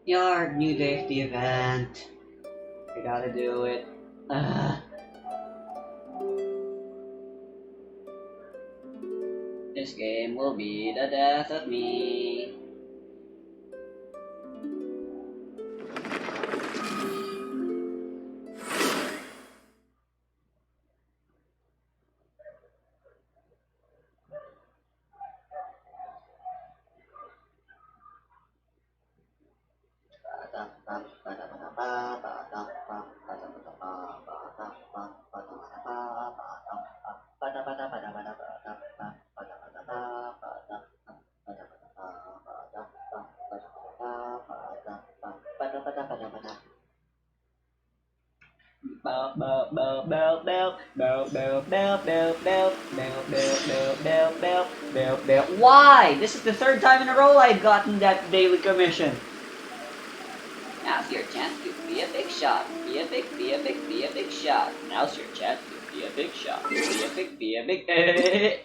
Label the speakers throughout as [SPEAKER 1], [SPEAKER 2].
[SPEAKER 1] Yard, new day of the event. I gotta do it. Ugh. This game will be the death of me. Why? This is the third time in a row I've gotten that daily commission. Now's your chance to be a big shot. Be a big shot. Now's your chance to be a big shot. Be a big.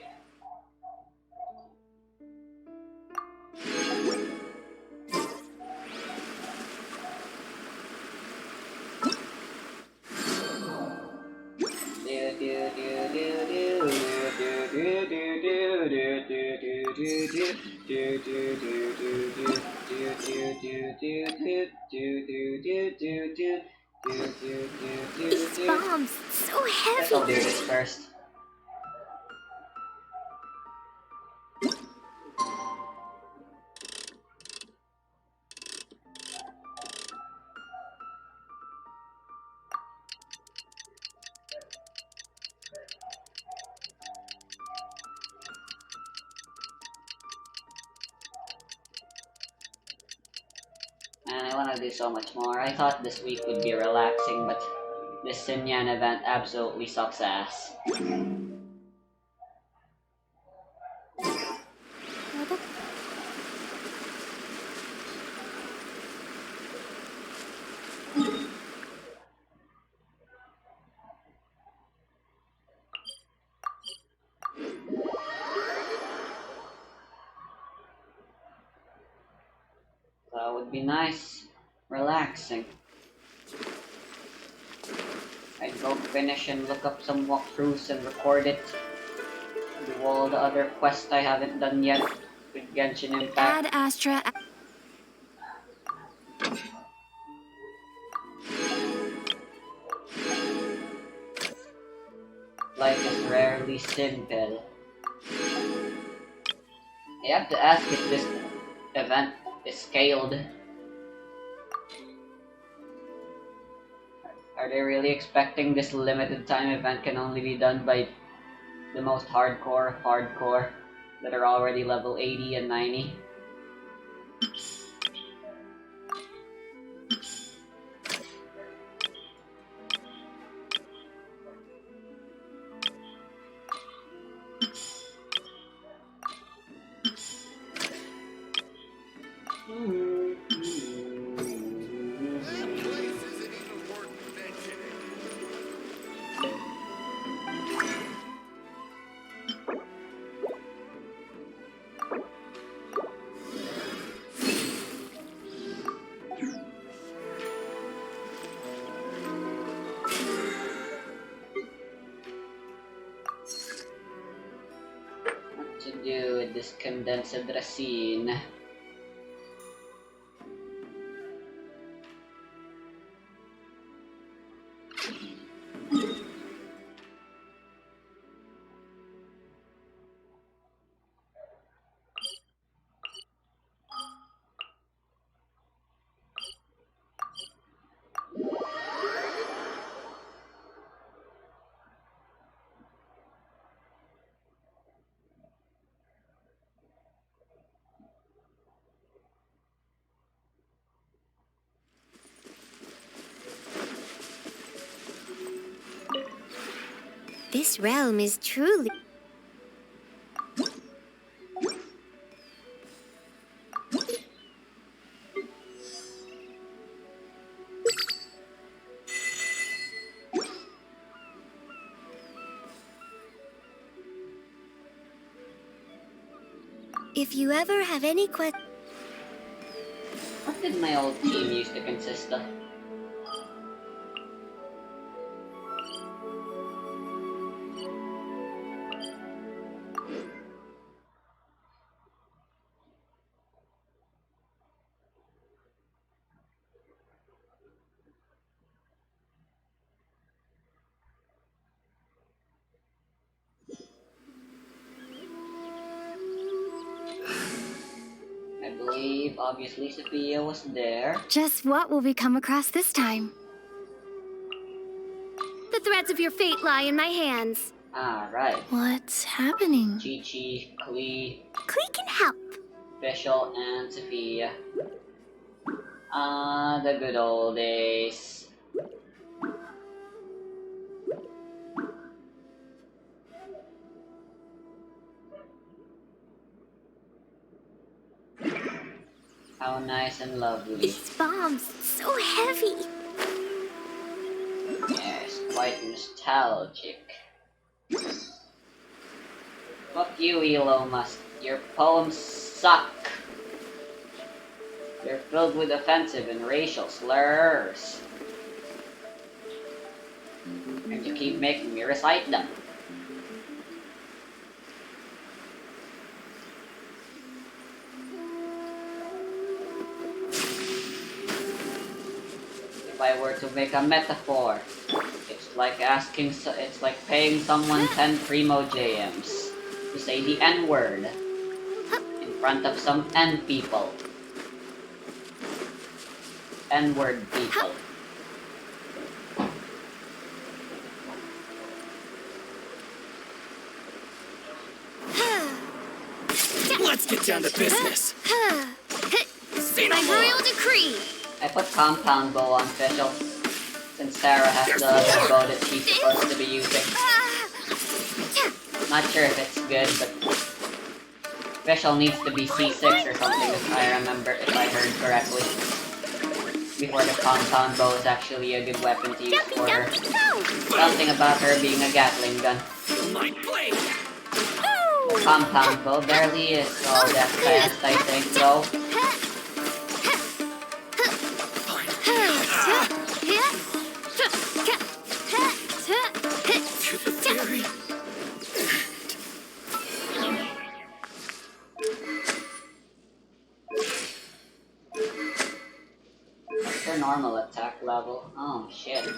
[SPEAKER 2] These bombs, so heavy.
[SPEAKER 1] I'll do this first. Man, I want to do so much more. I thought this week would be relaxing, but this Sinyan event absolutely sucks ass. That would be nice. Relaxing. I'd go finish and look up some walkthroughs and record it. Do all the other quests I haven't done yet with Genshin Impact.
[SPEAKER 2] Ad Astra.
[SPEAKER 1] Life is rarely simple. I have to ask if this event is scaled. Are they really expecting this limited time event can only be done by the most hardcore of hardcore that are already level 80 and 90? What to do with this condensed resin?
[SPEAKER 2] This realm is truly... If you ever have any questions...
[SPEAKER 1] What did my old team used to consist of? I believe, obviously, Sophia was there.
[SPEAKER 2] Just what will we come across this time? The threads of your fate lie in my hands.
[SPEAKER 1] Ah, right.
[SPEAKER 2] What's happening?
[SPEAKER 1] Chi-Chi, Klee,
[SPEAKER 2] Klee can help.
[SPEAKER 1] Fischl, and Sophia. Ah, the good old days. How nice and lovely.
[SPEAKER 2] These bombs, so heavy.
[SPEAKER 1] Yes, quite nostalgic. Fuck you, Elon Musk. Your poems suck. They're filled with offensive and racial slurs. And you keep making me recite them. If I were to make a metaphor, it's like it's like paying someone 10 primo JMs to say the N-word in front of some N people. N-word people.
[SPEAKER 3] Let's get down to business. Say no
[SPEAKER 2] My
[SPEAKER 3] more.
[SPEAKER 2] royal decree.
[SPEAKER 1] I put compound bow on Fischl, since Sarah has the other bow that she's supposed to be using. Not sure if it's good, but Fischl needs to be C6 or something if I remember, if I heard correctly. Before the compound bow is actually a good weapon to use
[SPEAKER 2] Dumpy,
[SPEAKER 1] for her.
[SPEAKER 2] dumpy, go.
[SPEAKER 1] Something about her being a Gatling gun.
[SPEAKER 3] My blade.
[SPEAKER 2] Ooh.
[SPEAKER 1] Compound bow barely is all that fast, I think, though.
[SPEAKER 3] To the theory.
[SPEAKER 1] What's her normal attack level? Oh, shit.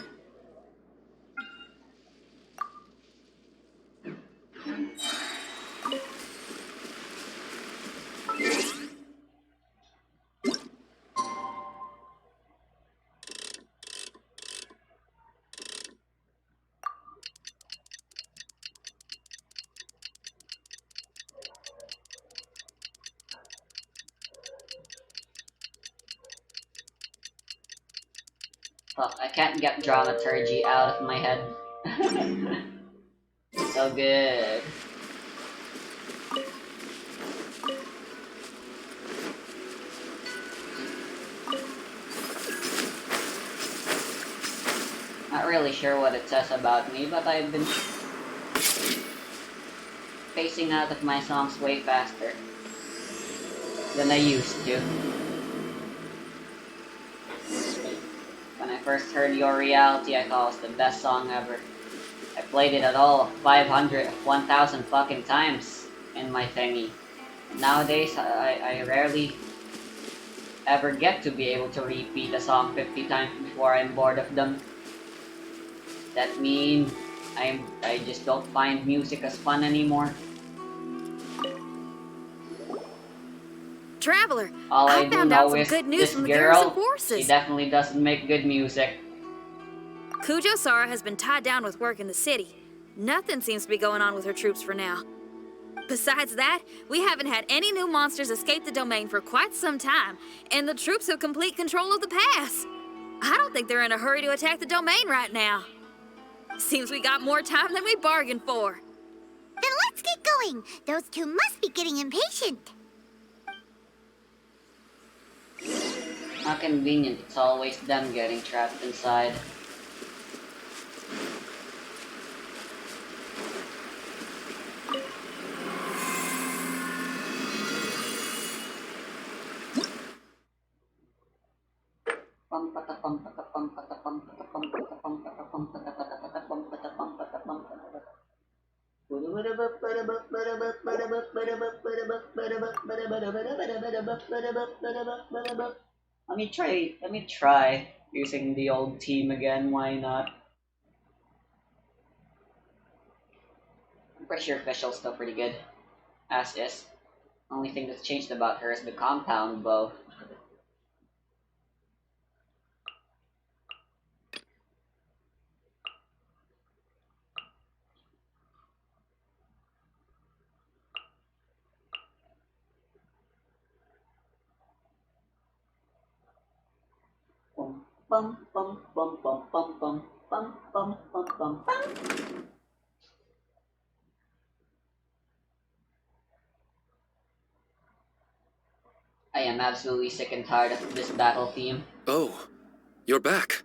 [SPEAKER 1] Fuck, I can't get dramaturgy out of my head. So good. Not really sure what it says about me, but I've been spacing out of my songs way faster than I used to. When I first heard Your Reality, I thought it was the best song ever. I played it at all 500, 1,000 fucking times in my thingy. Nowadays, I rarely ever get to be able to repeat a song 50 times before I'm bored of them. That means I just don't find music as fun anymore.
[SPEAKER 4] Traveler,
[SPEAKER 1] All I
[SPEAKER 4] I
[SPEAKER 1] do
[SPEAKER 4] found out
[SPEAKER 1] know
[SPEAKER 4] some
[SPEAKER 1] is
[SPEAKER 4] good news
[SPEAKER 1] this
[SPEAKER 4] from the garrison
[SPEAKER 1] girl, she
[SPEAKER 4] forces.
[SPEAKER 1] definitely doesn't make good music.
[SPEAKER 4] Kujo Sara has been tied down with work in the city. Nothing seems to be going on with her troops for now. Besides that, we haven't had any new monsters escape the domain for quite some time, and the troops have complete control of the pass. I don't think they're in a hurry to attack the domain right now. Seems we got more time than we bargained for.
[SPEAKER 2] Then let's get going. Those two must be getting impatient.
[SPEAKER 1] How convenient, it's always them getting trapped inside. Let me try using the old team again, why not? I'm pretty sure Fischl's still pretty good. As is. Only thing that's changed about her is the compound bow. Bum bum bum bum bum bum bum bum bum bum bum. I am absolutely sick and tired of this battle theme.
[SPEAKER 3] Oh, you're back.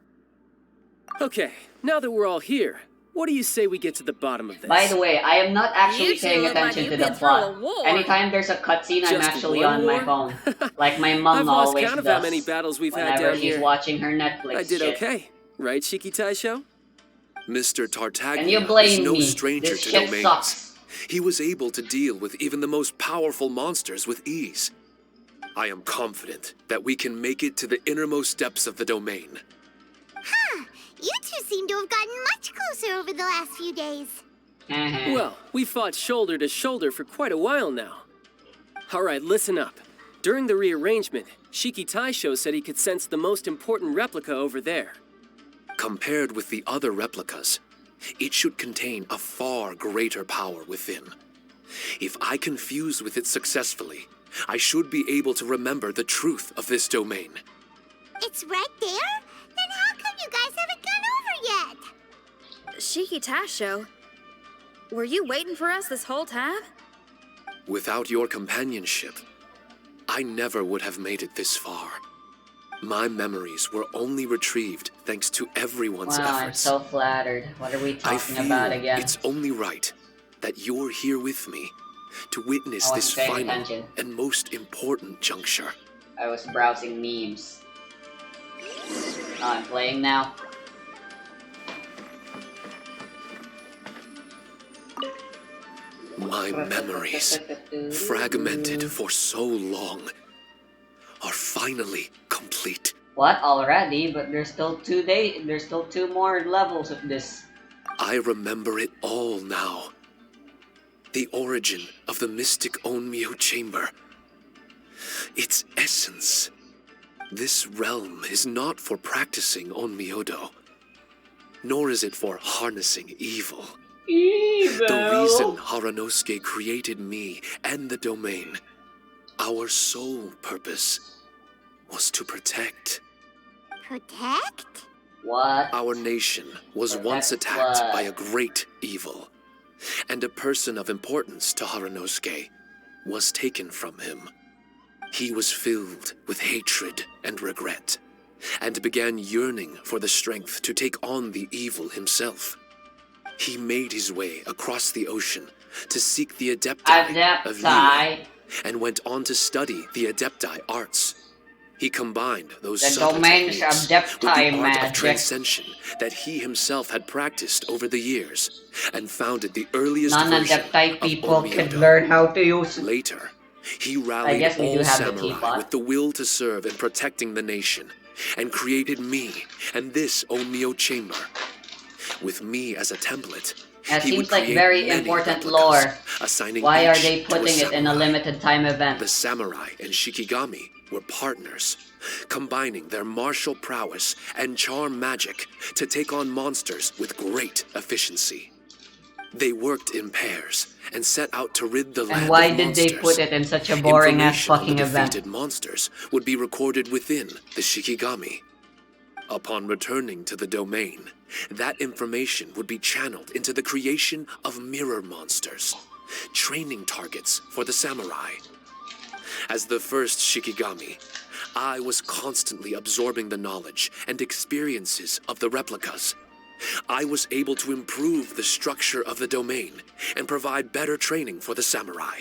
[SPEAKER 5] Okay, now that we're all here, what do you say we get to the bottom of this?
[SPEAKER 1] By the way, I am not actually
[SPEAKER 4] You two
[SPEAKER 1] paying
[SPEAKER 4] look like
[SPEAKER 1] attention
[SPEAKER 4] you've
[SPEAKER 1] to the
[SPEAKER 4] been through a
[SPEAKER 1] plot.
[SPEAKER 4] war.
[SPEAKER 1] Anytime there's a cutscene, I'm
[SPEAKER 5] Just
[SPEAKER 1] actually
[SPEAKER 5] one
[SPEAKER 1] on my
[SPEAKER 5] war?
[SPEAKER 1] phone. Like my mom
[SPEAKER 5] I've lost
[SPEAKER 1] always
[SPEAKER 5] count of
[SPEAKER 1] does.
[SPEAKER 5] how many battles we've had
[SPEAKER 1] whenever
[SPEAKER 5] down
[SPEAKER 1] she's
[SPEAKER 5] here.
[SPEAKER 1] watching her Netflix
[SPEAKER 5] I did
[SPEAKER 1] shit.
[SPEAKER 5] okay, right, Shiki Taisho?
[SPEAKER 3] Mr. Tartaglia
[SPEAKER 1] And you
[SPEAKER 3] is
[SPEAKER 1] blame
[SPEAKER 3] no
[SPEAKER 1] me.
[SPEAKER 3] stranger
[SPEAKER 1] This
[SPEAKER 3] to
[SPEAKER 1] shit
[SPEAKER 3] domains.
[SPEAKER 1] sucks.
[SPEAKER 3] He was able to deal with even the most powerful monsters with ease. I am confident that we can make it to the innermost depths of the domain.
[SPEAKER 2] Huh. You two seem to have gotten much closer over the last few days.
[SPEAKER 5] Well, we fought shoulder to shoulder for quite a while now. Alright, listen up. During the rearrangement, Shiki Taisho said he could sense the most important replica over there.
[SPEAKER 3] Compared with the other replicas, it should contain a far greater power within. If I can fuse with it successfully, I should be able to remember the truth of this domain.
[SPEAKER 2] It's right there? Then how come you guys haven't gone over yet?
[SPEAKER 4] Shiki Taisho, were you waiting for us this whole time?
[SPEAKER 3] Without your companionship, I never would have made it this far. My memories were only retrieved thanks to everyone's
[SPEAKER 1] Wow, I'm
[SPEAKER 3] efforts.
[SPEAKER 1] so flattered. What are we
[SPEAKER 3] I
[SPEAKER 1] talking
[SPEAKER 3] feel
[SPEAKER 1] about again?
[SPEAKER 3] it's only right that you're here with me to witness
[SPEAKER 1] I
[SPEAKER 3] this
[SPEAKER 1] wasn't paying
[SPEAKER 3] final
[SPEAKER 1] attention.
[SPEAKER 3] and most important juncture.
[SPEAKER 1] I was browsing memes. Oh, I'm playing now.
[SPEAKER 3] My memories, fragmented for so long, are finally complete.
[SPEAKER 1] What already? But there's still 2 days. There's still 2 more levels of this.
[SPEAKER 3] I remember it all now. The origin of the mystic Onmyo chamber. Its essence. This realm is not for practicing Onmyodo, nor is it for harnessing evil.
[SPEAKER 1] Evil.
[SPEAKER 3] The reason Haranosuke created me and the domain, our sole purpose, was to protect.
[SPEAKER 2] Protect?
[SPEAKER 1] What?
[SPEAKER 3] Our nation was
[SPEAKER 1] Protect
[SPEAKER 3] once attacked
[SPEAKER 1] what?
[SPEAKER 3] by a great evil, and a person of importance to Haranosuke was taken from him. He was filled with hatred and regret, and began yearning for the strength to take on the evil himself. He made his way across the ocean to seek the Adepti of Niwa, and went on to study the Adepti arts. He combined those
[SPEAKER 1] The
[SPEAKER 3] subtle
[SPEAKER 1] domain's
[SPEAKER 3] techniques with
[SPEAKER 1] Adepti
[SPEAKER 3] the art of
[SPEAKER 1] magic.
[SPEAKER 3] transcension that he himself had practiced over the years, and founded the earliest version
[SPEAKER 1] Non-Adepti
[SPEAKER 3] of
[SPEAKER 1] people can
[SPEAKER 3] Onmyodo.
[SPEAKER 1] learn how to use it.
[SPEAKER 3] Later, he rallied
[SPEAKER 1] guess we do
[SPEAKER 3] all
[SPEAKER 1] have the
[SPEAKER 3] samurai
[SPEAKER 1] teapot.
[SPEAKER 3] with the will to serve in protecting the nation, and created me and this Onmyo chamber. With me as a template,
[SPEAKER 1] That
[SPEAKER 3] he would
[SPEAKER 1] seems like
[SPEAKER 3] create
[SPEAKER 1] very
[SPEAKER 3] many
[SPEAKER 1] important
[SPEAKER 3] replicas,
[SPEAKER 1] lore.
[SPEAKER 3] assigning
[SPEAKER 1] Why are
[SPEAKER 3] each
[SPEAKER 1] they
[SPEAKER 3] to a
[SPEAKER 1] putting it in a
[SPEAKER 3] samurai.
[SPEAKER 1] limited time event?
[SPEAKER 3] The samurai and Shikigami were partners, combining their martial prowess and charm magic to take on monsters with great efficiency. They worked in pairs and set out to rid the land
[SPEAKER 1] And why
[SPEAKER 3] of
[SPEAKER 1] did they
[SPEAKER 3] monsters.
[SPEAKER 1] put it in such a boring ass
[SPEAKER 3] Information on
[SPEAKER 1] fucking
[SPEAKER 3] the
[SPEAKER 1] event?
[SPEAKER 3] defeated monsters would be recorded within the Shikigami. Upon returning to the domain, that information would be channeled into the creation of mirror monsters, training targets for the samurai. As the first Shikigami, I was constantly absorbing the knowledge and experiences of the replicas. I was able to improve the structure of the domain and provide better training for the samurai.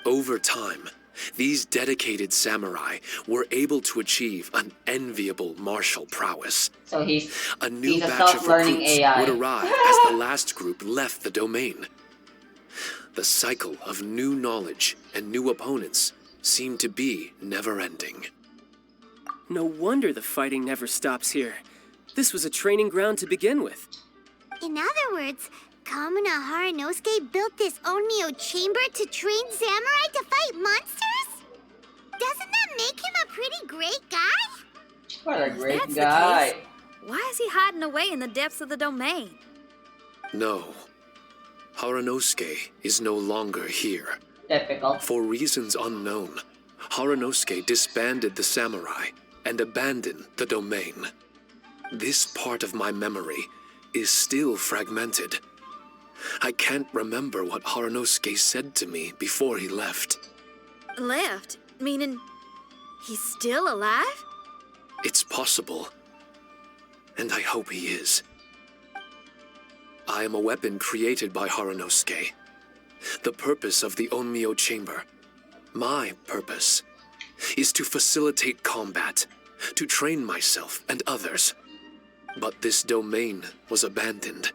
[SPEAKER 3] Over time, these dedicated samurai were able to achieve an enviable martial prowess.
[SPEAKER 1] So he's
[SPEAKER 3] A new
[SPEAKER 1] He's a
[SPEAKER 3] batch of
[SPEAKER 1] self-learning
[SPEAKER 3] recruits
[SPEAKER 1] AI.
[SPEAKER 3] would arrive as the last group left the domain. The cycle of new knowledge and new opponents seemed to be never-ending.
[SPEAKER 5] No wonder the fighting never stops here. This was a training ground to begin with.
[SPEAKER 2] In other words, Kamuna Haranosuke built this Onmyo chamber to train samurai to fight monsters? Doesn't that make him a pretty great guy?
[SPEAKER 1] What a
[SPEAKER 4] If
[SPEAKER 1] great
[SPEAKER 4] that's
[SPEAKER 1] guy.
[SPEAKER 4] the case, why is he hiding away in the depths of the domain?
[SPEAKER 3] No. Haranosuke is no longer here.
[SPEAKER 1] Typical.
[SPEAKER 3] For reasons unknown, Haranosuke disbanded the samurai and abandoned the domain. This part of my memory is still fragmented. I can't remember what Haranosuke said to me before he left.
[SPEAKER 4] Left? Meaning he's still alive?
[SPEAKER 3] It's possible, and I hope he is. I am a weapon created by Haranosuke. The purpose of the Onmyo chamber, my purpose, is to facilitate combat, to train myself and others. But this domain was abandoned.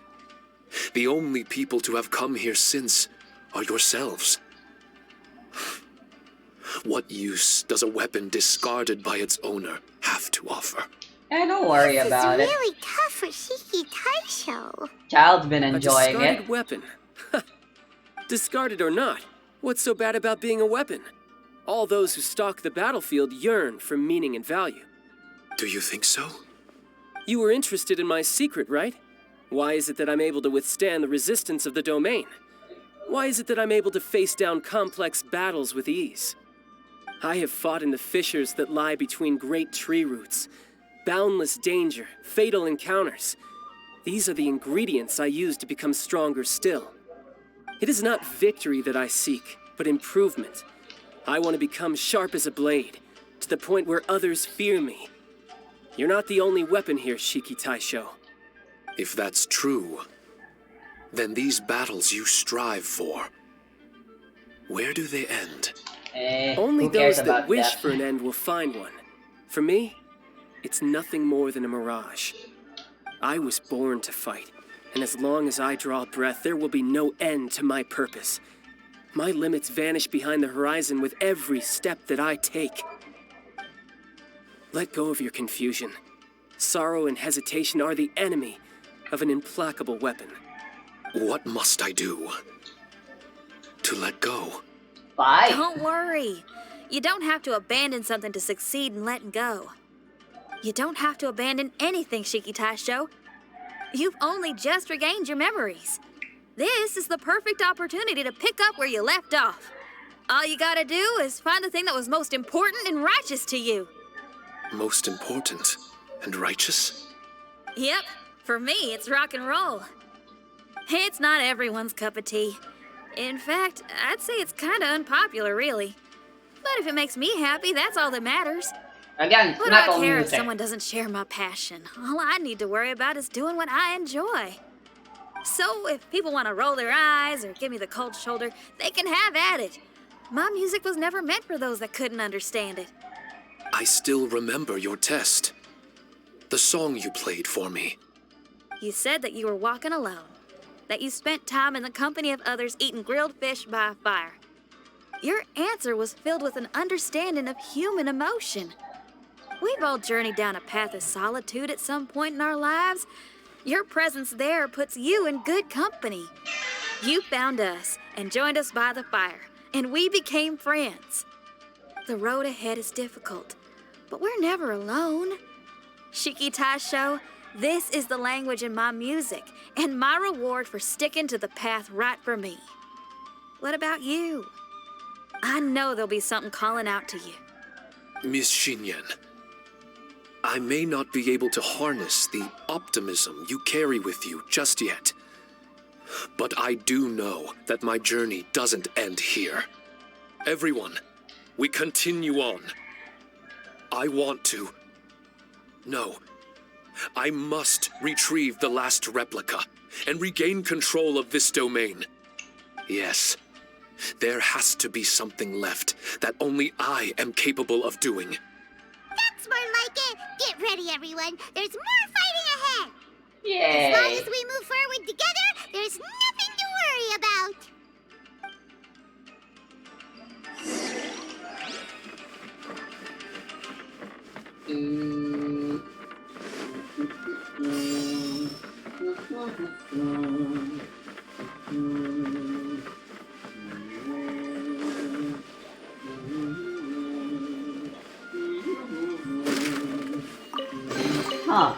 [SPEAKER 3] The only people to have come here since are yourselves. What use does a weapon discarded by its owner have to offer?
[SPEAKER 1] Eh, don't worry about
[SPEAKER 2] This
[SPEAKER 1] it.
[SPEAKER 2] is really tough for Shiki Taisho.
[SPEAKER 1] Child's been
[SPEAKER 5] A
[SPEAKER 1] enjoying
[SPEAKER 5] discarded
[SPEAKER 1] it.
[SPEAKER 5] weapon. Discarded or not, what's so bad about being a weapon? All those who stalk the battlefield yearn for meaning and value.
[SPEAKER 3] Do you think so?
[SPEAKER 5] You were interested in my secret, right? Why is it that I'm able to withstand the resistance of the domain? Why is it that I'm able to face down complex battles with ease? I have fought in the fissures that lie between great tree roots. Boundless danger, fatal encounters. These are the ingredients I use to become stronger still. It is not victory that I seek, but improvement. I want to become sharp as a blade, to the point where others fear me. You're not the only weapon here, Shiki Taisho.
[SPEAKER 3] If that's true, then these battles you strive for, where do they end?
[SPEAKER 1] Eh,
[SPEAKER 5] Only
[SPEAKER 1] who cares
[SPEAKER 5] those that
[SPEAKER 1] about
[SPEAKER 5] wish
[SPEAKER 1] that?
[SPEAKER 5] for an end will find one. For me, it's nothing more than a mirage. I was born to fight, and as long as I draw breath, there will be no end to my purpose. My limits vanish behind the horizon with every step that I take. Let go of your confusion. Sorrow and hesitation are the enemy of an implacable weapon.
[SPEAKER 3] What must I do to let go?
[SPEAKER 1] Bye.
[SPEAKER 4] Don't worry. You don't have to abandon something to succeed in letting go. You don't have to abandon anything, Shiki Taisho. You've only just regained your memories. This is the perfect opportunity to pick up where you left off. All you gotta do is find the thing that was most important and righteous to you.
[SPEAKER 3] Most important and righteous?
[SPEAKER 4] Yep, for me, it's rock and roll. It's not everyone's cup of tea. In fact, I'd say it's kinda unpopular, really. But if it makes me happy, that's all that matters.
[SPEAKER 1] Again,
[SPEAKER 4] What do
[SPEAKER 1] not
[SPEAKER 4] I
[SPEAKER 1] only
[SPEAKER 4] care if
[SPEAKER 1] music.
[SPEAKER 4] someone doesn't share my passion? All I need to worry about is doing what I enjoy. So if people want to roll their eyes or give me the cold shoulder, they can have at it. My music was never meant for those that couldn't understand it.
[SPEAKER 3] I still remember your test. The song you played for me.
[SPEAKER 4] You said that you were walking alone, that you spent time in the company of others eating grilled fish by a fire. Your answer was filled with an understanding of human emotion. We've all journeyed down a path of solitude at some point in our lives. Your presence there puts you in good company. You found us and joined us by the fire, and we became friends. The road ahead is difficult, but we're never alone. Shiki Taisho, this is the language in my music, and my reward for sticking to the path right for me. What about you? I know there'll be something calling out to you.
[SPEAKER 3] Miss Shinyan, I may not be able to harness the optimism you carry with you just yet. But I do know that my journey doesn't end here. Everyone, we continue on. I want to. No. I must retrieve the last replica and regain control of this domain. Yes. There has to be something left that only I am capable of doing.
[SPEAKER 2] That's more like it. Get ready, everyone. There's more fighting ahead. As long
[SPEAKER 1] Yay.
[SPEAKER 2] as we move forward together, there's nothing to worry about.
[SPEAKER 1] Huh.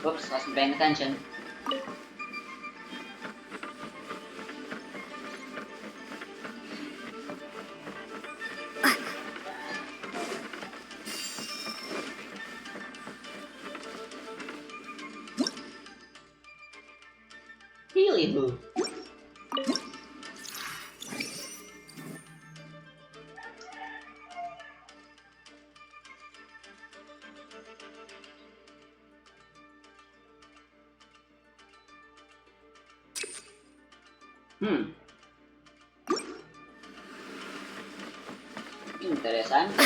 [SPEAKER 1] Oops, wasn't paying attention. Healy Boo. Interesante.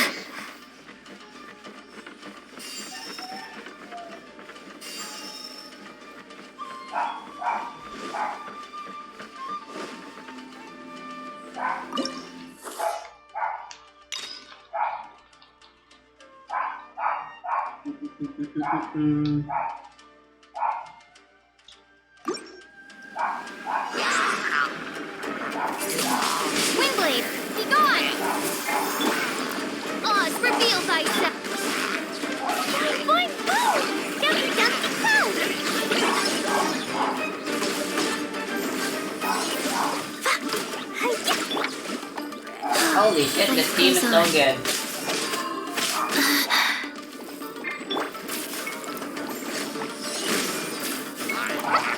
[SPEAKER 2] Windblade, be gone! Oz, reveal thyself! Boing, boom! Dumpty, dumpty, boom!
[SPEAKER 1] Holy shit, this team is so good.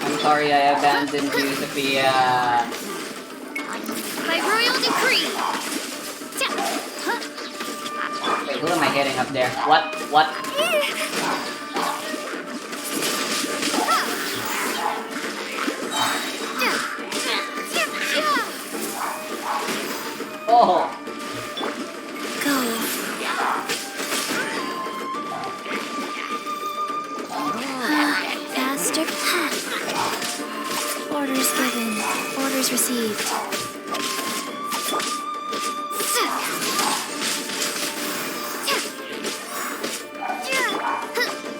[SPEAKER 1] I'm sorry I abandoned you, Sophia.
[SPEAKER 2] By royal decree!
[SPEAKER 1] Wait, who am I hitting up there? What? What? Oh!
[SPEAKER 2] Go. Faster. Orders given. Orders received.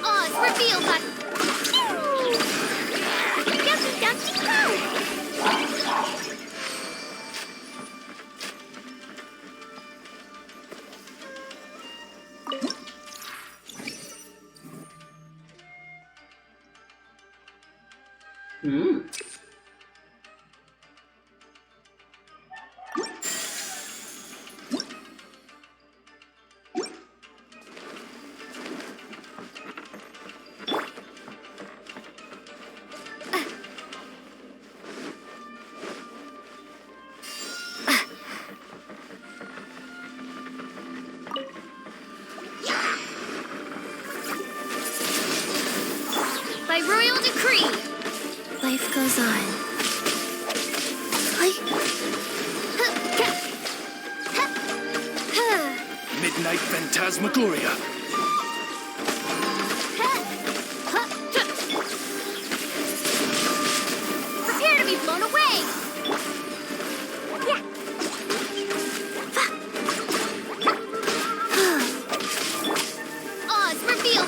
[SPEAKER 2] Oz, reveal that. Dumpty, dumpty, go. By royal decree, life goes on.
[SPEAKER 3] Midnight Phantasmagoria.
[SPEAKER 2] Prepare to be blown away. Oz, reveal.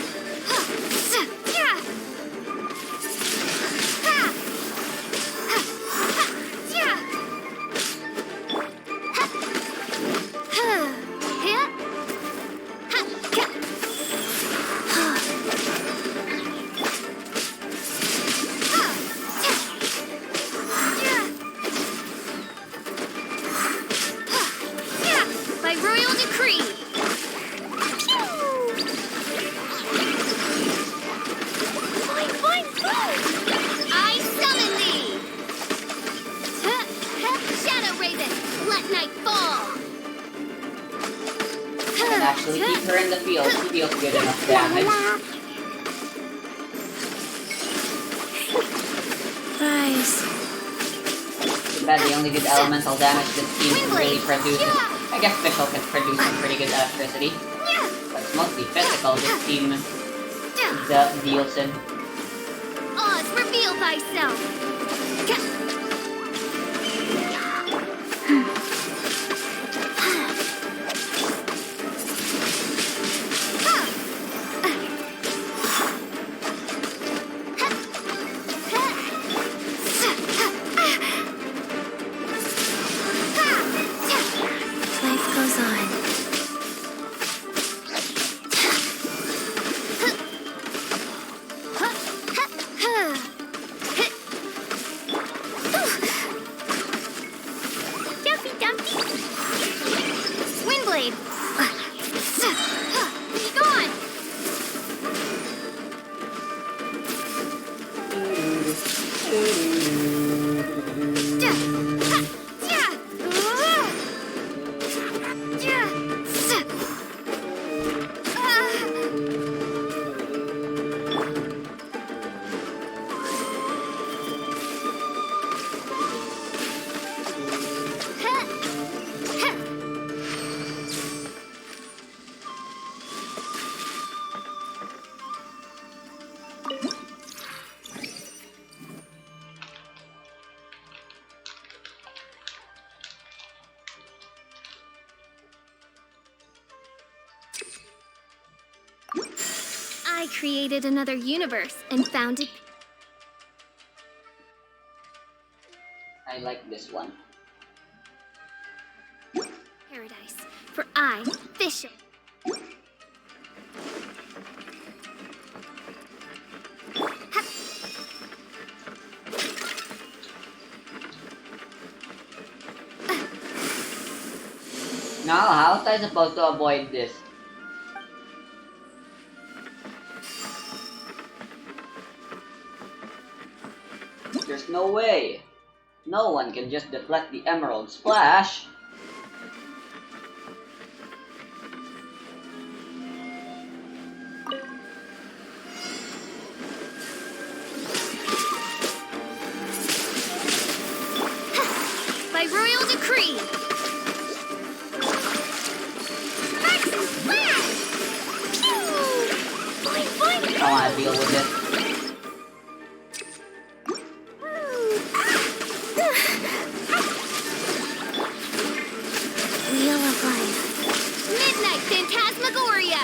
[SPEAKER 2] By royal decree. Boing, boing, boing! I summon thee! Shadow Raven, let night fall!
[SPEAKER 1] And actually keep her in the field. She deals good enough damage.
[SPEAKER 4] Paradise.
[SPEAKER 1] Too bad they only did elemental damage that steam can really produce. I guess Fischl can produce some pretty good electricity. But it's mostly physical that steam deals in.
[SPEAKER 2] Oz, reveal thyself!
[SPEAKER 4] Life goes on.
[SPEAKER 2] Dumpy Dumpy! Windblade! Be gone! I created another universe and founded.
[SPEAKER 1] I like this one.
[SPEAKER 2] Paradise. For I, Fischl.
[SPEAKER 1] Now, how was I supposed to avoid this? There's no way. No one can just deflect the emerald splash.
[SPEAKER 2] By royal decree.
[SPEAKER 1] I don't want to deal with this.
[SPEAKER 2] Wheel of Life. Midnight Phantasmagoria!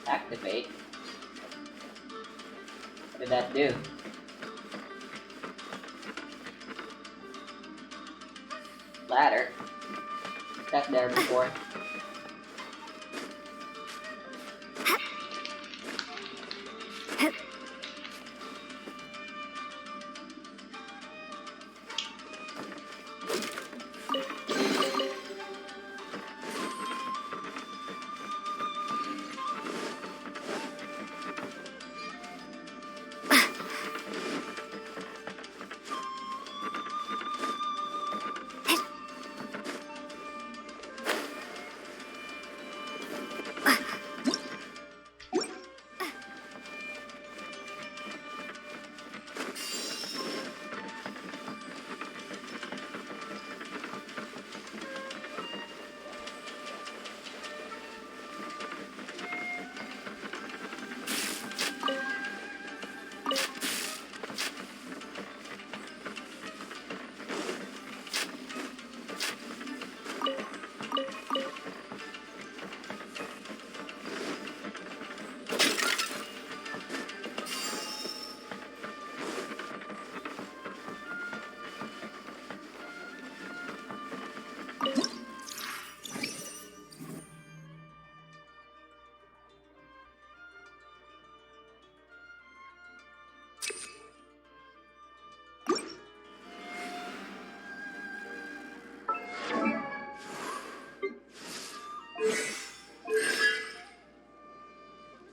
[SPEAKER 1] Activate. What did that do? Ladder. That there before.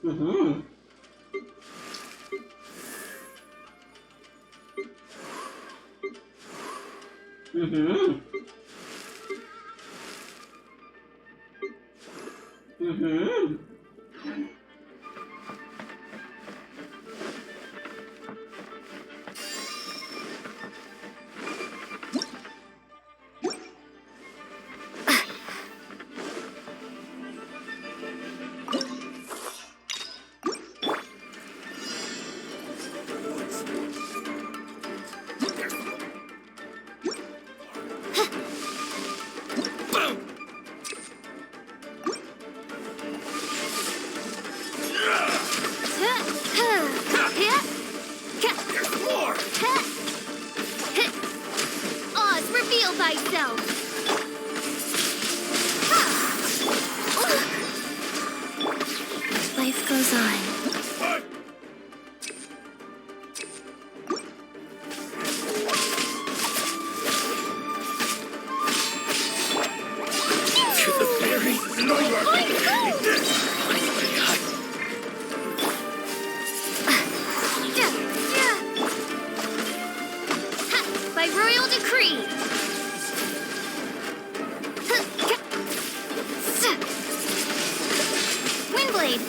[SPEAKER 1] Mm-hmm. Mm-hmm. Mm-hmm.
[SPEAKER 2] Oz, reveal thyself! Life goes on.
[SPEAKER 3] To the fairy.
[SPEAKER 2] By royal decree! Windblade!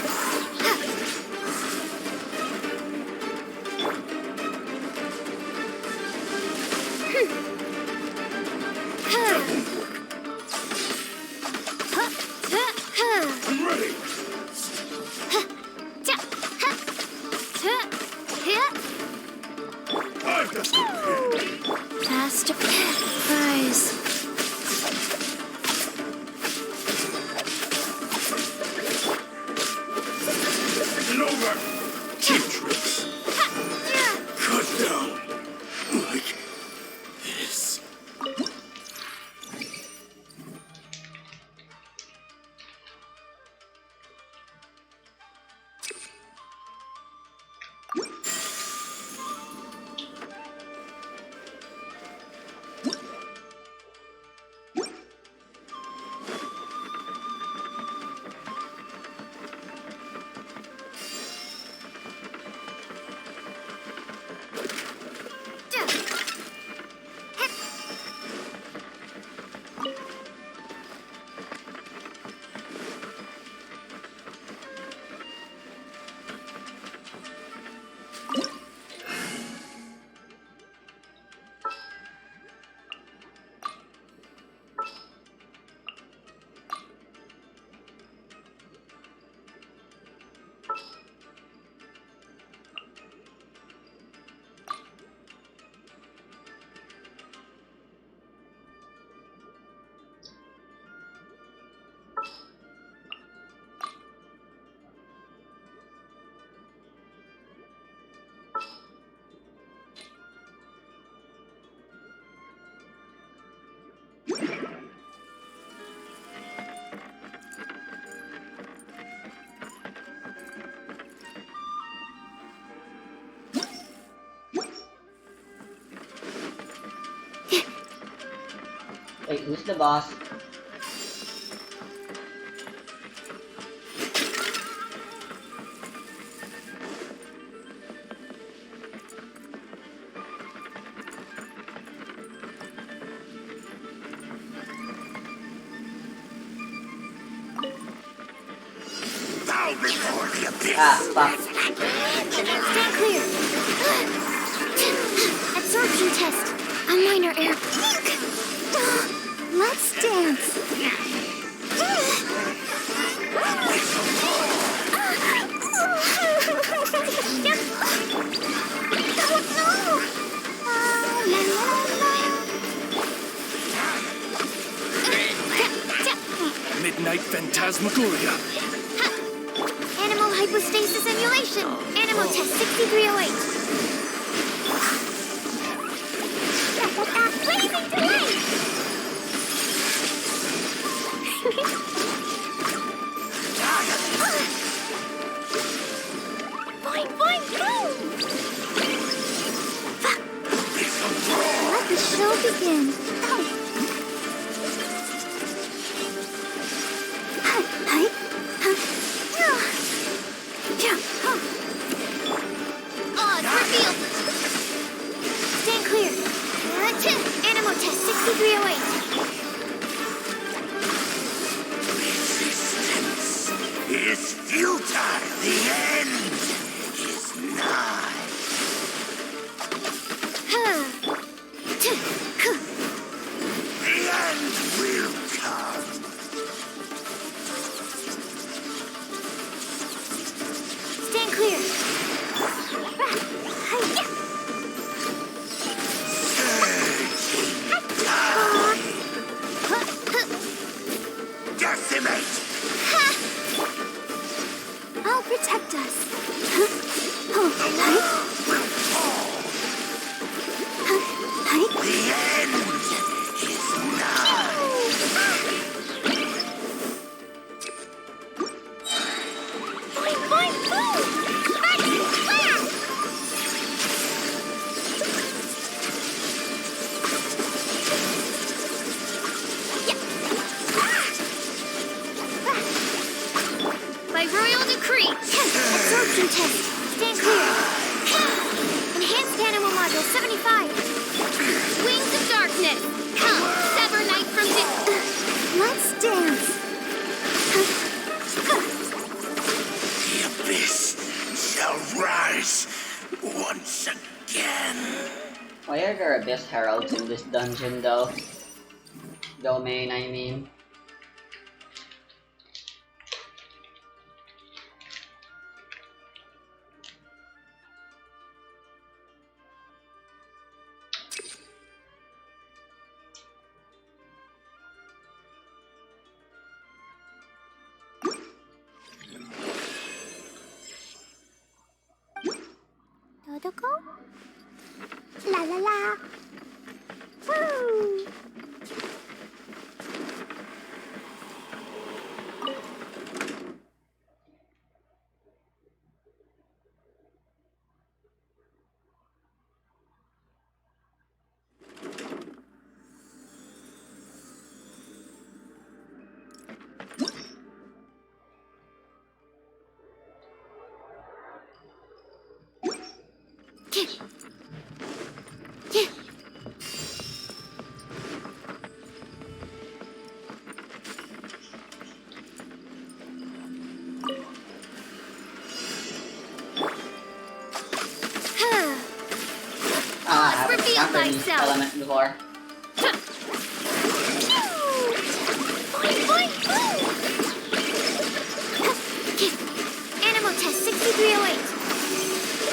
[SPEAKER 3] Ready. I've got
[SPEAKER 2] Fast rise.
[SPEAKER 3] Lower. Cheap tricks. Cut down. Like this.
[SPEAKER 1] Wait, who's the boss?
[SPEAKER 3] Bow before the abyss.
[SPEAKER 1] Ah, fuck.
[SPEAKER 2] Stand clear. Absorption test. A minor error. Let's dance.
[SPEAKER 3] Midnight Phantasmagoria.
[SPEAKER 2] Animal hypostasis emulation. Animal test 6308. Blazing delight! Boing, boing, boom! Let the show begin.
[SPEAKER 6] The end will come.
[SPEAKER 2] Stand clear.
[SPEAKER 6] Decimate.
[SPEAKER 2] I'll protect us.
[SPEAKER 6] The world will fall. The end is nigh.
[SPEAKER 2] Boing, boing, boom! Sparky, flash!
[SPEAKER 4] By royal decree.
[SPEAKER 2] Absorption test. Stand clear. Enhanced animal module 75.
[SPEAKER 4] Wings of darkness. Come, sever night from day.
[SPEAKER 2] Let's dance.
[SPEAKER 6] The abyss shall rise once again.
[SPEAKER 1] Why are there abyss heralds in this dungeon though? Domain, I mean.
[SPEAKER 2] Dodoko? La la la. Woo!
[SPEAKER 1] Ah,
[SPEAKER 4] Reveal
[SPEAKER 1] not for these
[SPEAKER 4] thyself.
[SPEAKER 1] element before.
[SPEAKER 2] Boing, boing, boom! Animal test 6308.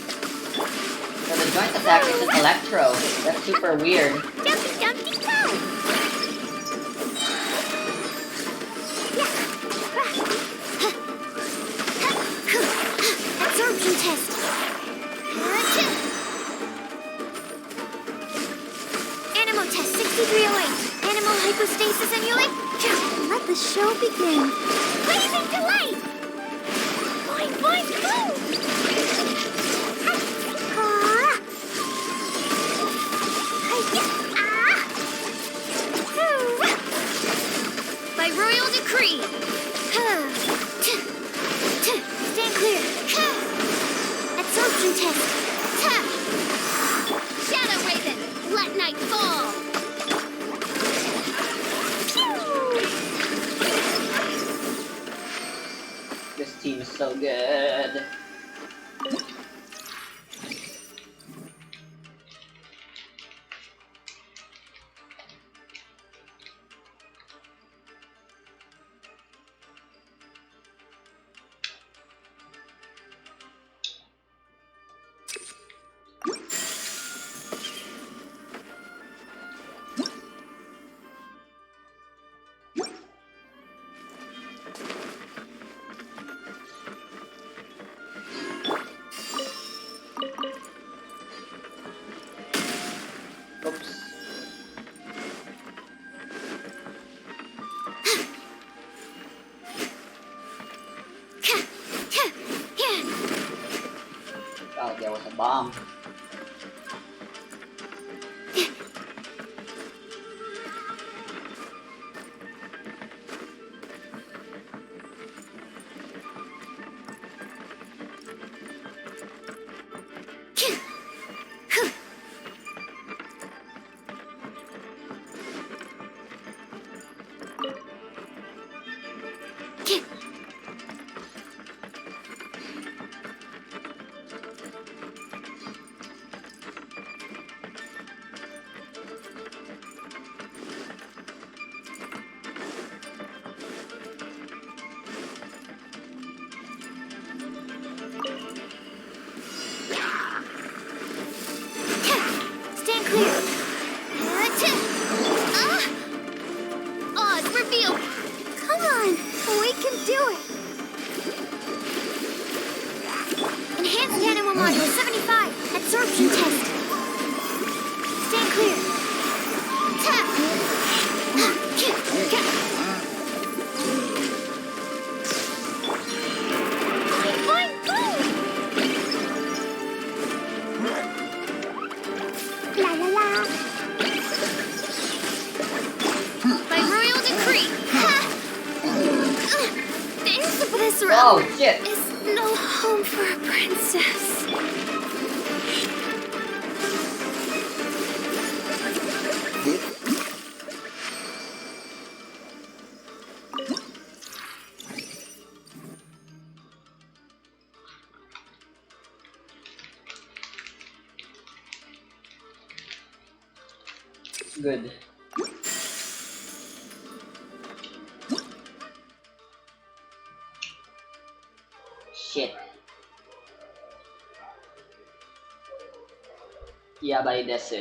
[SPEAKER 1] So the joint attack is an electro. That's super weird.
[SPEAKER 2] Jumpy, jumpy, go! Absorption test. Animal test 6308. Animal hypostasis emulate. Let the show begin. Blazing delight! Boing, boing, boom! Ah!
[SPEAKER 4] By royal decree.
[SPEAKER 2] Stand clear. Absorption test.
[SPEAKER 4] Shadow Raven, let night fall.
[SPEAKER 1] This team is so good. Oops. Oh, there was a bomb.
[SPEAKER 2] Module 75. Absorption test. Stand clear. Tap. Boing, boing. La la la.
[SPEAKER 4] By royal decree.
[SPEAKER 2] This realm
[SPEAKER 1] Oh, shit.
[SPEAKER 2] is no home for a princess.
[SPEAKER 1] Good. Shit. Yabay desu.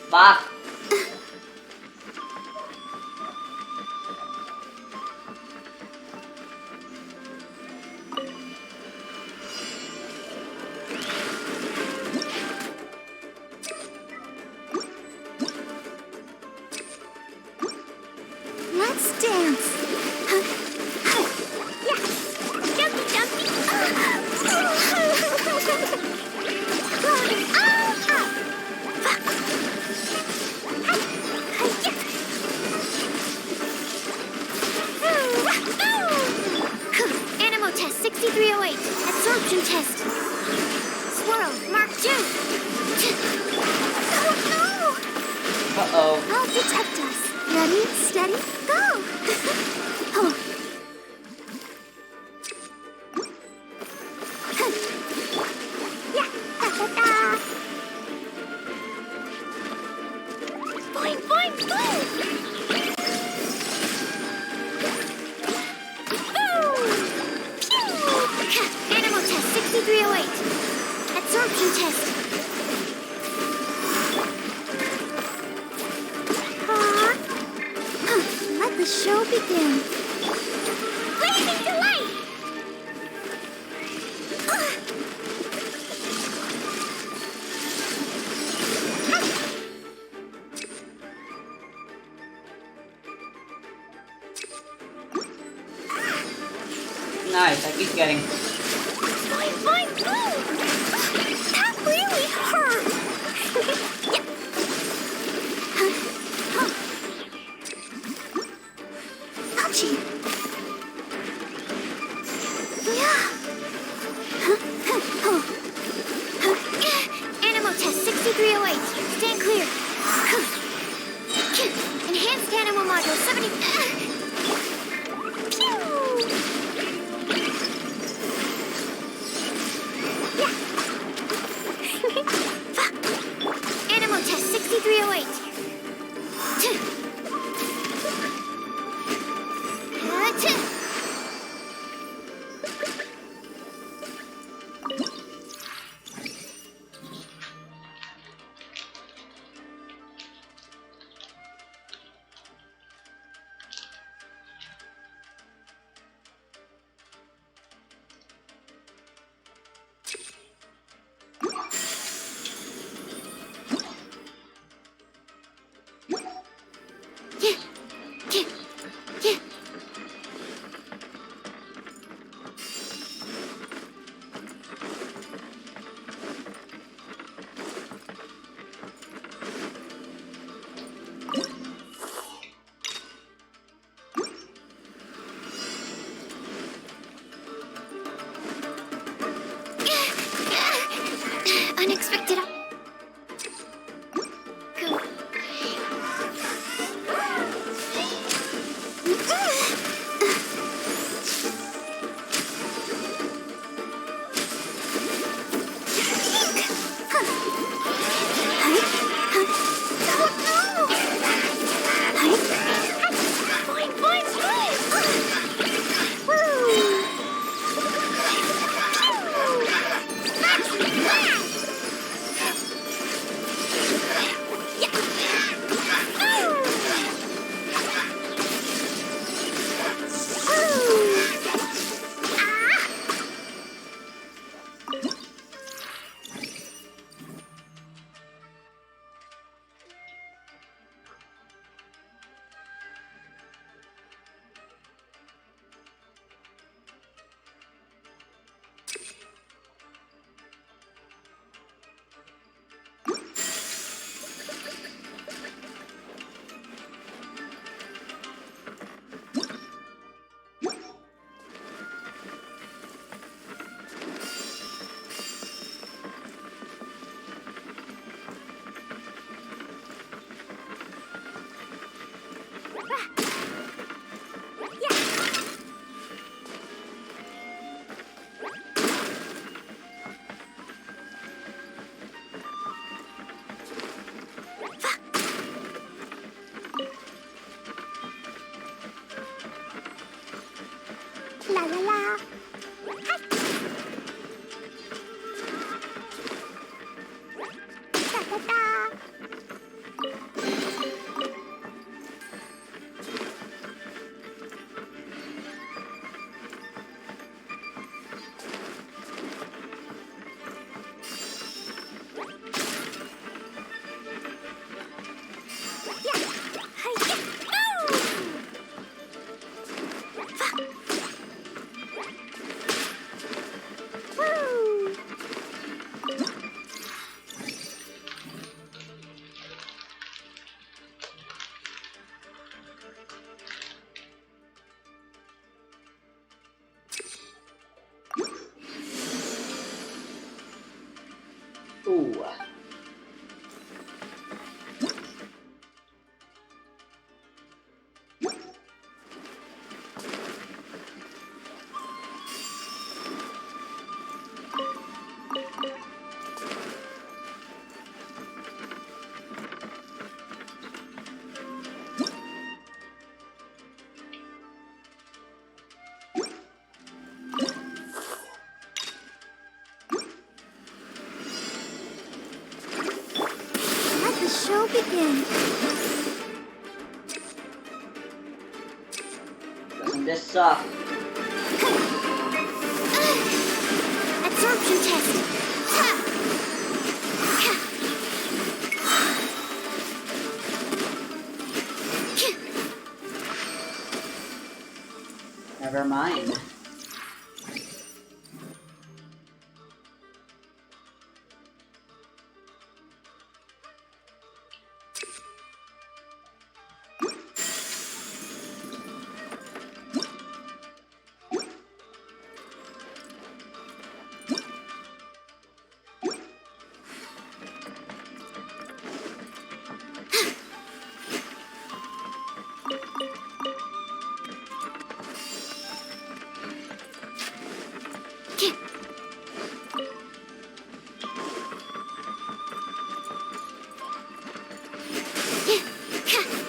[SPEAKER 1] Fuck.
[SPEAKER 2] Let's dance. Yes. Jumpy, jumpy. Animal test 6308. Absorption test. Swirl, mark 2. Oh no!
[SPEAKER 1] Uh-oh.
[SPEAKER 2] I'll protect us. Ready, steady, go! Oh. Yeah, da da da! Boing, boing, boing! Boom! Pew! Animal test 6308. Absorption test. Let the show begin. Blazing delight!
[SPEAKER 1] Nice, I keep getting.
[SPEAKER 2] Boing, boing, boing! That really hurt! Ouchie! Animal test 6308. Stand clear. Enhanced animal module 70. Pew! Yeah. Animal test 6308. La la la. Da da da.
[SPEAKER 1] Ooh.
[SPEAKER 2] Let the show begin.
[SPEAKER 1] Doesn't this suck?
[SPEAKER 2] Absorption test.
[SPEAKER 1] Never mind.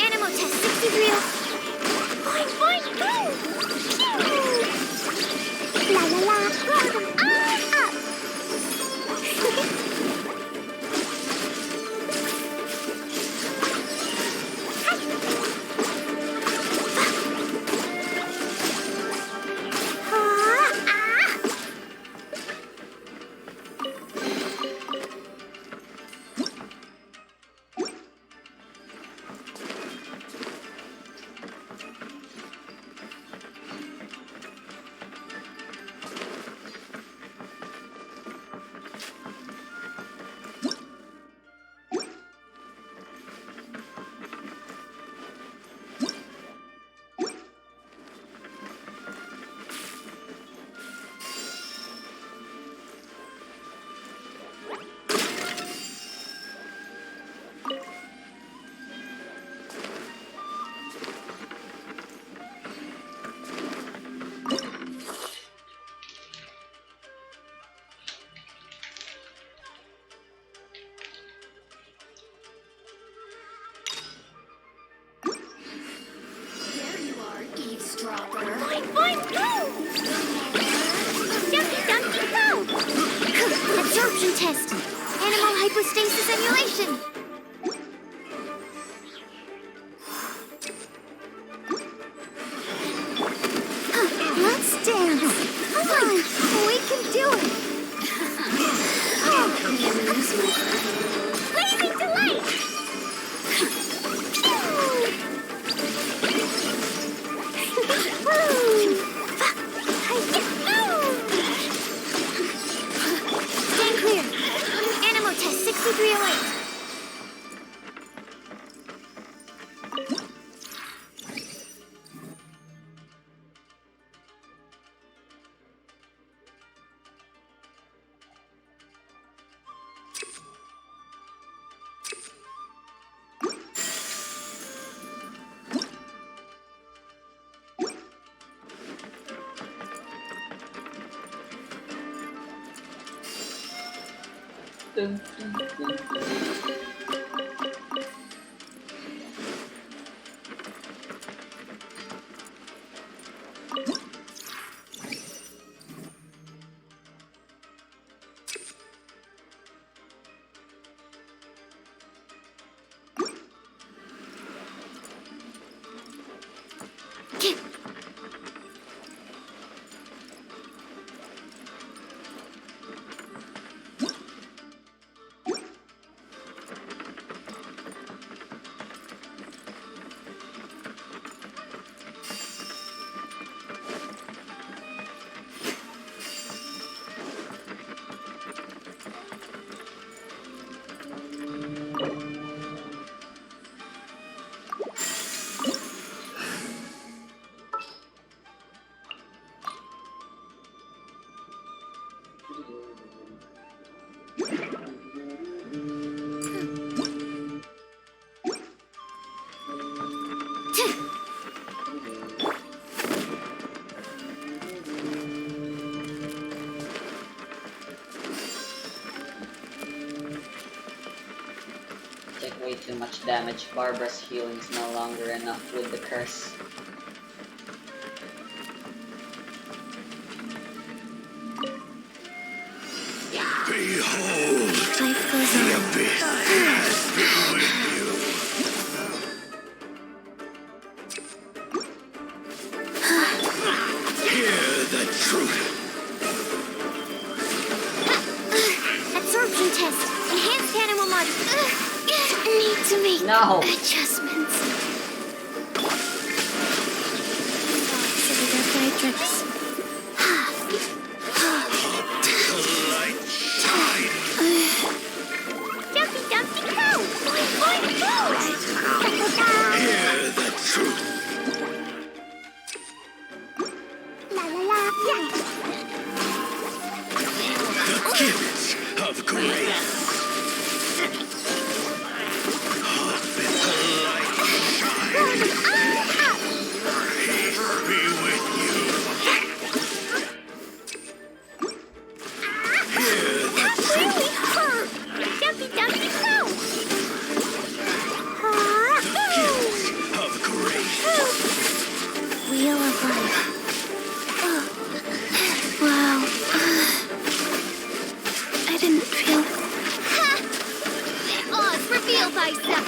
[SPEAKER 2] Animal test 63. Boing, boing, go! La la la, roll them all up. Boing, boing, go! Dumpty, dumpty, go! Absorption test. Animal hypostasis emulation. Let's dance. Come on, we can do it. Blazing delight. Stand clear. Animal test 6308.
[SPEAKER 1] Dun, dun, dun, dun. damage. Barbara's healing is no longer enough with the curse.
[SPEAKER 6] Behold,
[SPEAKER 2] Life goes
[SPEAKER 6] the
[SPEAKER 2] on.
[SPEAKER 6] abyss has been with you. Hear the truth.
[SPEAKER 2] Absorption test. Enhanced animal body. Need to make
[SPEAKER 1] No.
[SPEAKER 2] adjustments. Silly dark drips.
[SPEAKER 6] The light shine.
[SPEAKER 2] Dumpy Dumpty Go! Boing boing go!
[SPEAKER 6] Hear the truth.
[SPEAKER 2] La la la. Yeah.
[SPEAKER 6] The gifts of grace. With the light shine. Peace be with you. Hear the
[SPEAKER 2] That really hurt. Dumpy Dumpty Go!
[SPEAKER 6] gifts of grace.
[SPEAKER 2] Wheel of Life. Wow. I didn't feel... Oz, reveal thyself!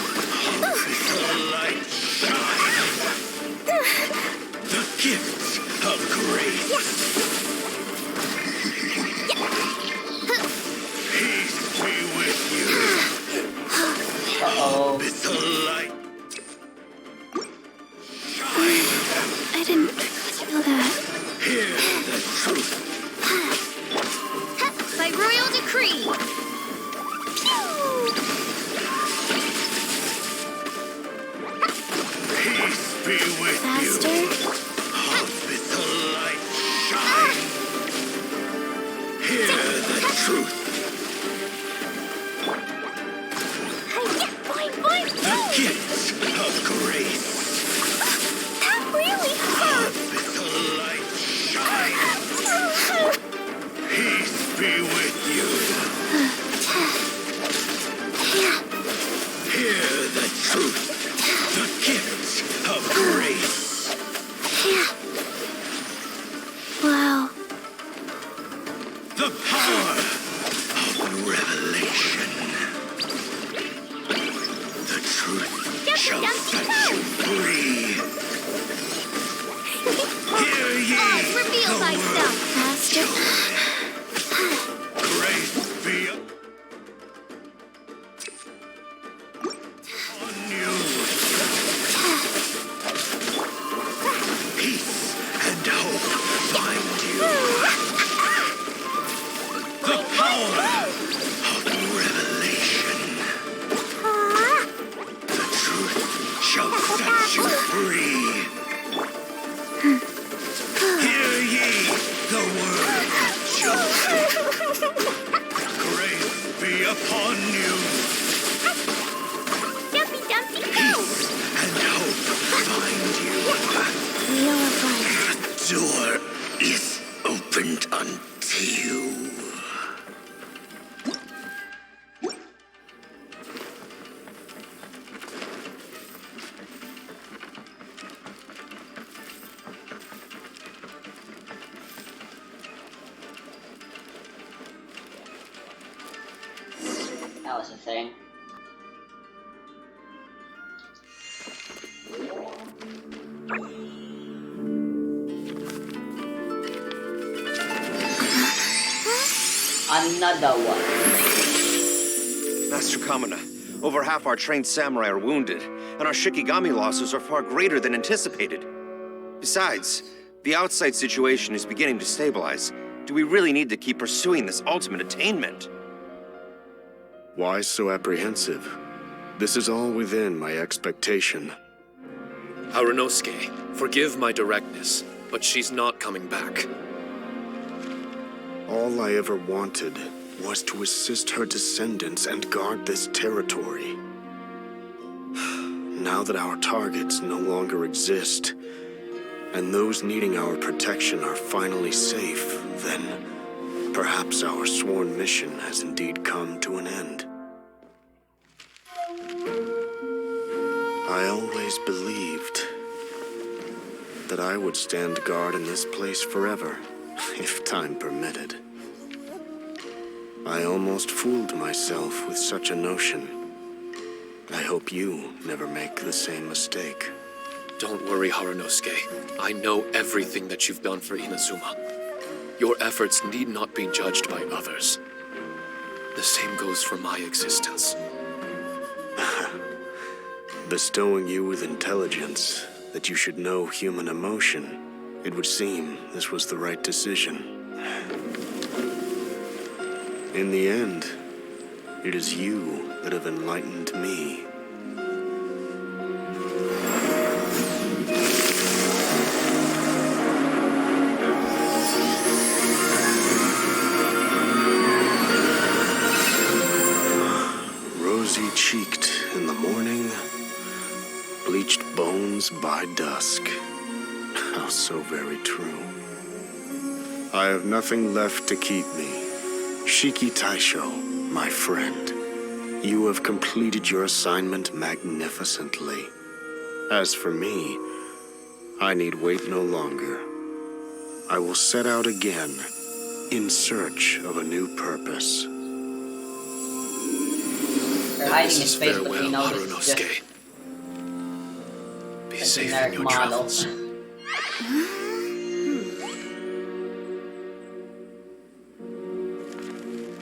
[SPEAKER 6] The light shine. The gifts of grace. Peace be with you.
[SPEAKER 1] Uh-oh.
[SPEAKER 6] With the light
[SPEAKER 2] I didn't feel that.
[SPEAKER 6] hear the truth.
[SPEAKER 2] By royal decree!
[SPEAKER 6] Peace be with
[SPEAKER 2] Faster?
[SPEAKER 6] you. With the light shine. Hear the truth.
[SPEAKER 2] Boing, boing,
[SPEAKER 6] The
[SPEAKER 2] boing!
[SPEAKER 6] gifts of grace.
[SPEAKER 2] That really hurt!
[SPEAKER 6] With the light shine. Peace be with you. Hear the truth. The gifts of grace.
[SPEAKER 2] Wow.
[SPEAKER 6] The power of revelation. The truth shall set you free. Hear ye
[SPEAKER 2] Oz, reveal
[SPEAKER 6] the
[SPEAKER 2] thyself! Faster.
[SPEAKER 6] word. Grace be on you. Peace and hope find you. The power of revelation. The truth shall set you free. Hear ye the word of truth. Grace be upon you.
[SPEAKER 2] Dumpy Dumpty Go!
[SPEAKER 6] Peace and hope find you.
[SPEAKER 2] Wheel of Life.
[SPEAKER 6] The door is opened unto you.
[SPEAKER 1] That was a thing. Another one.
[SPEAKER 7] Master Kamina, over half our trained samurai are wounded, and our Shikigami losses are far greater than anticipated. Besides, the outside situation is beginning to stabilize. Do we really need to keep pursuing this ultimate attainment?
[SPEAKER 8] Why so apprehensive? This is all within my expectation.
[SPEAKER 3] Harunosuke, forgive my directness, but she's not coming back.
[SPEAKER 8] All I ever wanted was to assist her descendants and guard this territory. Now that our targets no longer exist, and those needing our protection are finally safe, then Perhaps our sworn mission has indeed come to an end. I always believed that I would stand guard in this place forever, if time permitted. I almost fooled myself with such a notion. I hope you never make the same mistake.
[SPEAKER 3] Don't worry, Harunosuke. I know everything that you've done for Inazuma. Your efforts need not be judged by others. The same goes for my existence.
[SPEAKER 8] Bestowing you with intelligence, that you should know human emotion, it would seem this was the right decision. In the end, it is you that have enlightened me. Rosy-cheeked in the morning, bleached bones by dusk. How so very true. I have nothing left to keep me. Shiki Taisho, my friend, you have completed your assignment magnificently. As for me, I need wait no longer. I will set out again in search of a new purpose.
[SPEAKER 1] They're hiding
[SPEAKER 3] This
[SPEAKER 1] his
[SPEAKER 3] is
[SPEAKER 1] face, but
[SPEAKER 3] farewell,
[SPEAKER 1] we know this is just
[SPEAKER 3] Harunosuke. Be
[SPEAKER 1] a
[SPEAKER 3] safe in
[SPEAKER 1] generic
[SPEAKER 3] your
[SPEAKER 1] model.
[SPEAKER 3] travels.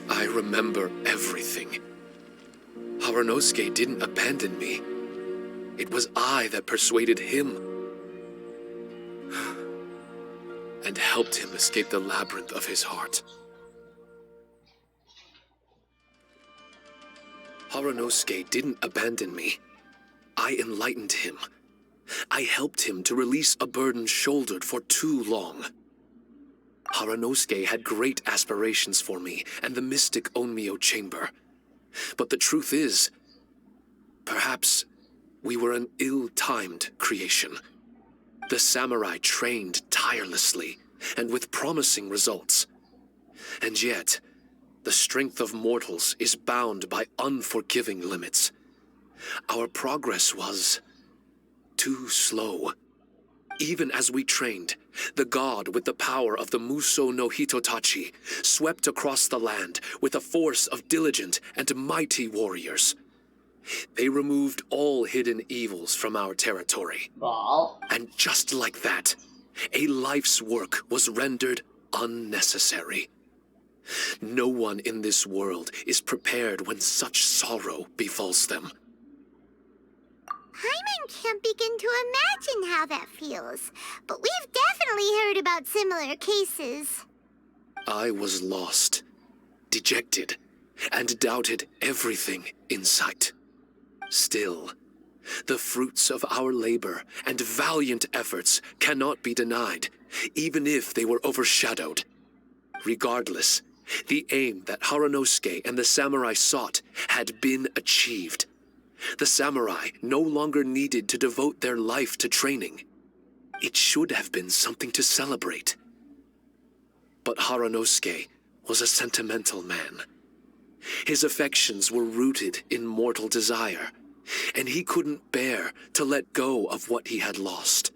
[SPEAKER 3] I remember everything. Harunosuke didn't abandon me. It was I that persuaded him and helped him escape the labyrinth of his heart. Harunosuke didn't abandon me. I enlightened him. I helped him to release a burden shouldered for too long. Harunosuke had great aspirations for me and the mystic Onmyo chamber. But the truth is, perhaps we were an ill-timed creation. The samurai trained tirelessly and with promising results. And yet, the strength of mortals is bound by unforgiving limits. Our progress was too slow. Even as we trained, the god with the power of the Muso no Hitotachi swept across the land with a force of diligent and mighty warriors. They removed all hidden evils from our territory.
[SPEAKER 1] Ball.
[SPEAKER 3] And just like that, a life's work was rendered unnecessary. No one in this world is prepared when such sorrow befalls them.
[SPEAKER 2] Hyman can't begin to imagine how that feels, but we've definitely heard about similar cases.
[SPEAKER 3] I was lost, dejected, and doubted everything in sight. Still, the fruits of our labor and valiant efforts cannot be denied, even if they were overshadowed. Regardless, the aim that Harunosuke and the samurai sought had been achieved. The samurai no longer needed to devote their life to training. It should have been something to celebrate. But Harunosuke was a sentimental man. His affections were rooted in mortal desire, and he couldn't bear to let go of what he had lost.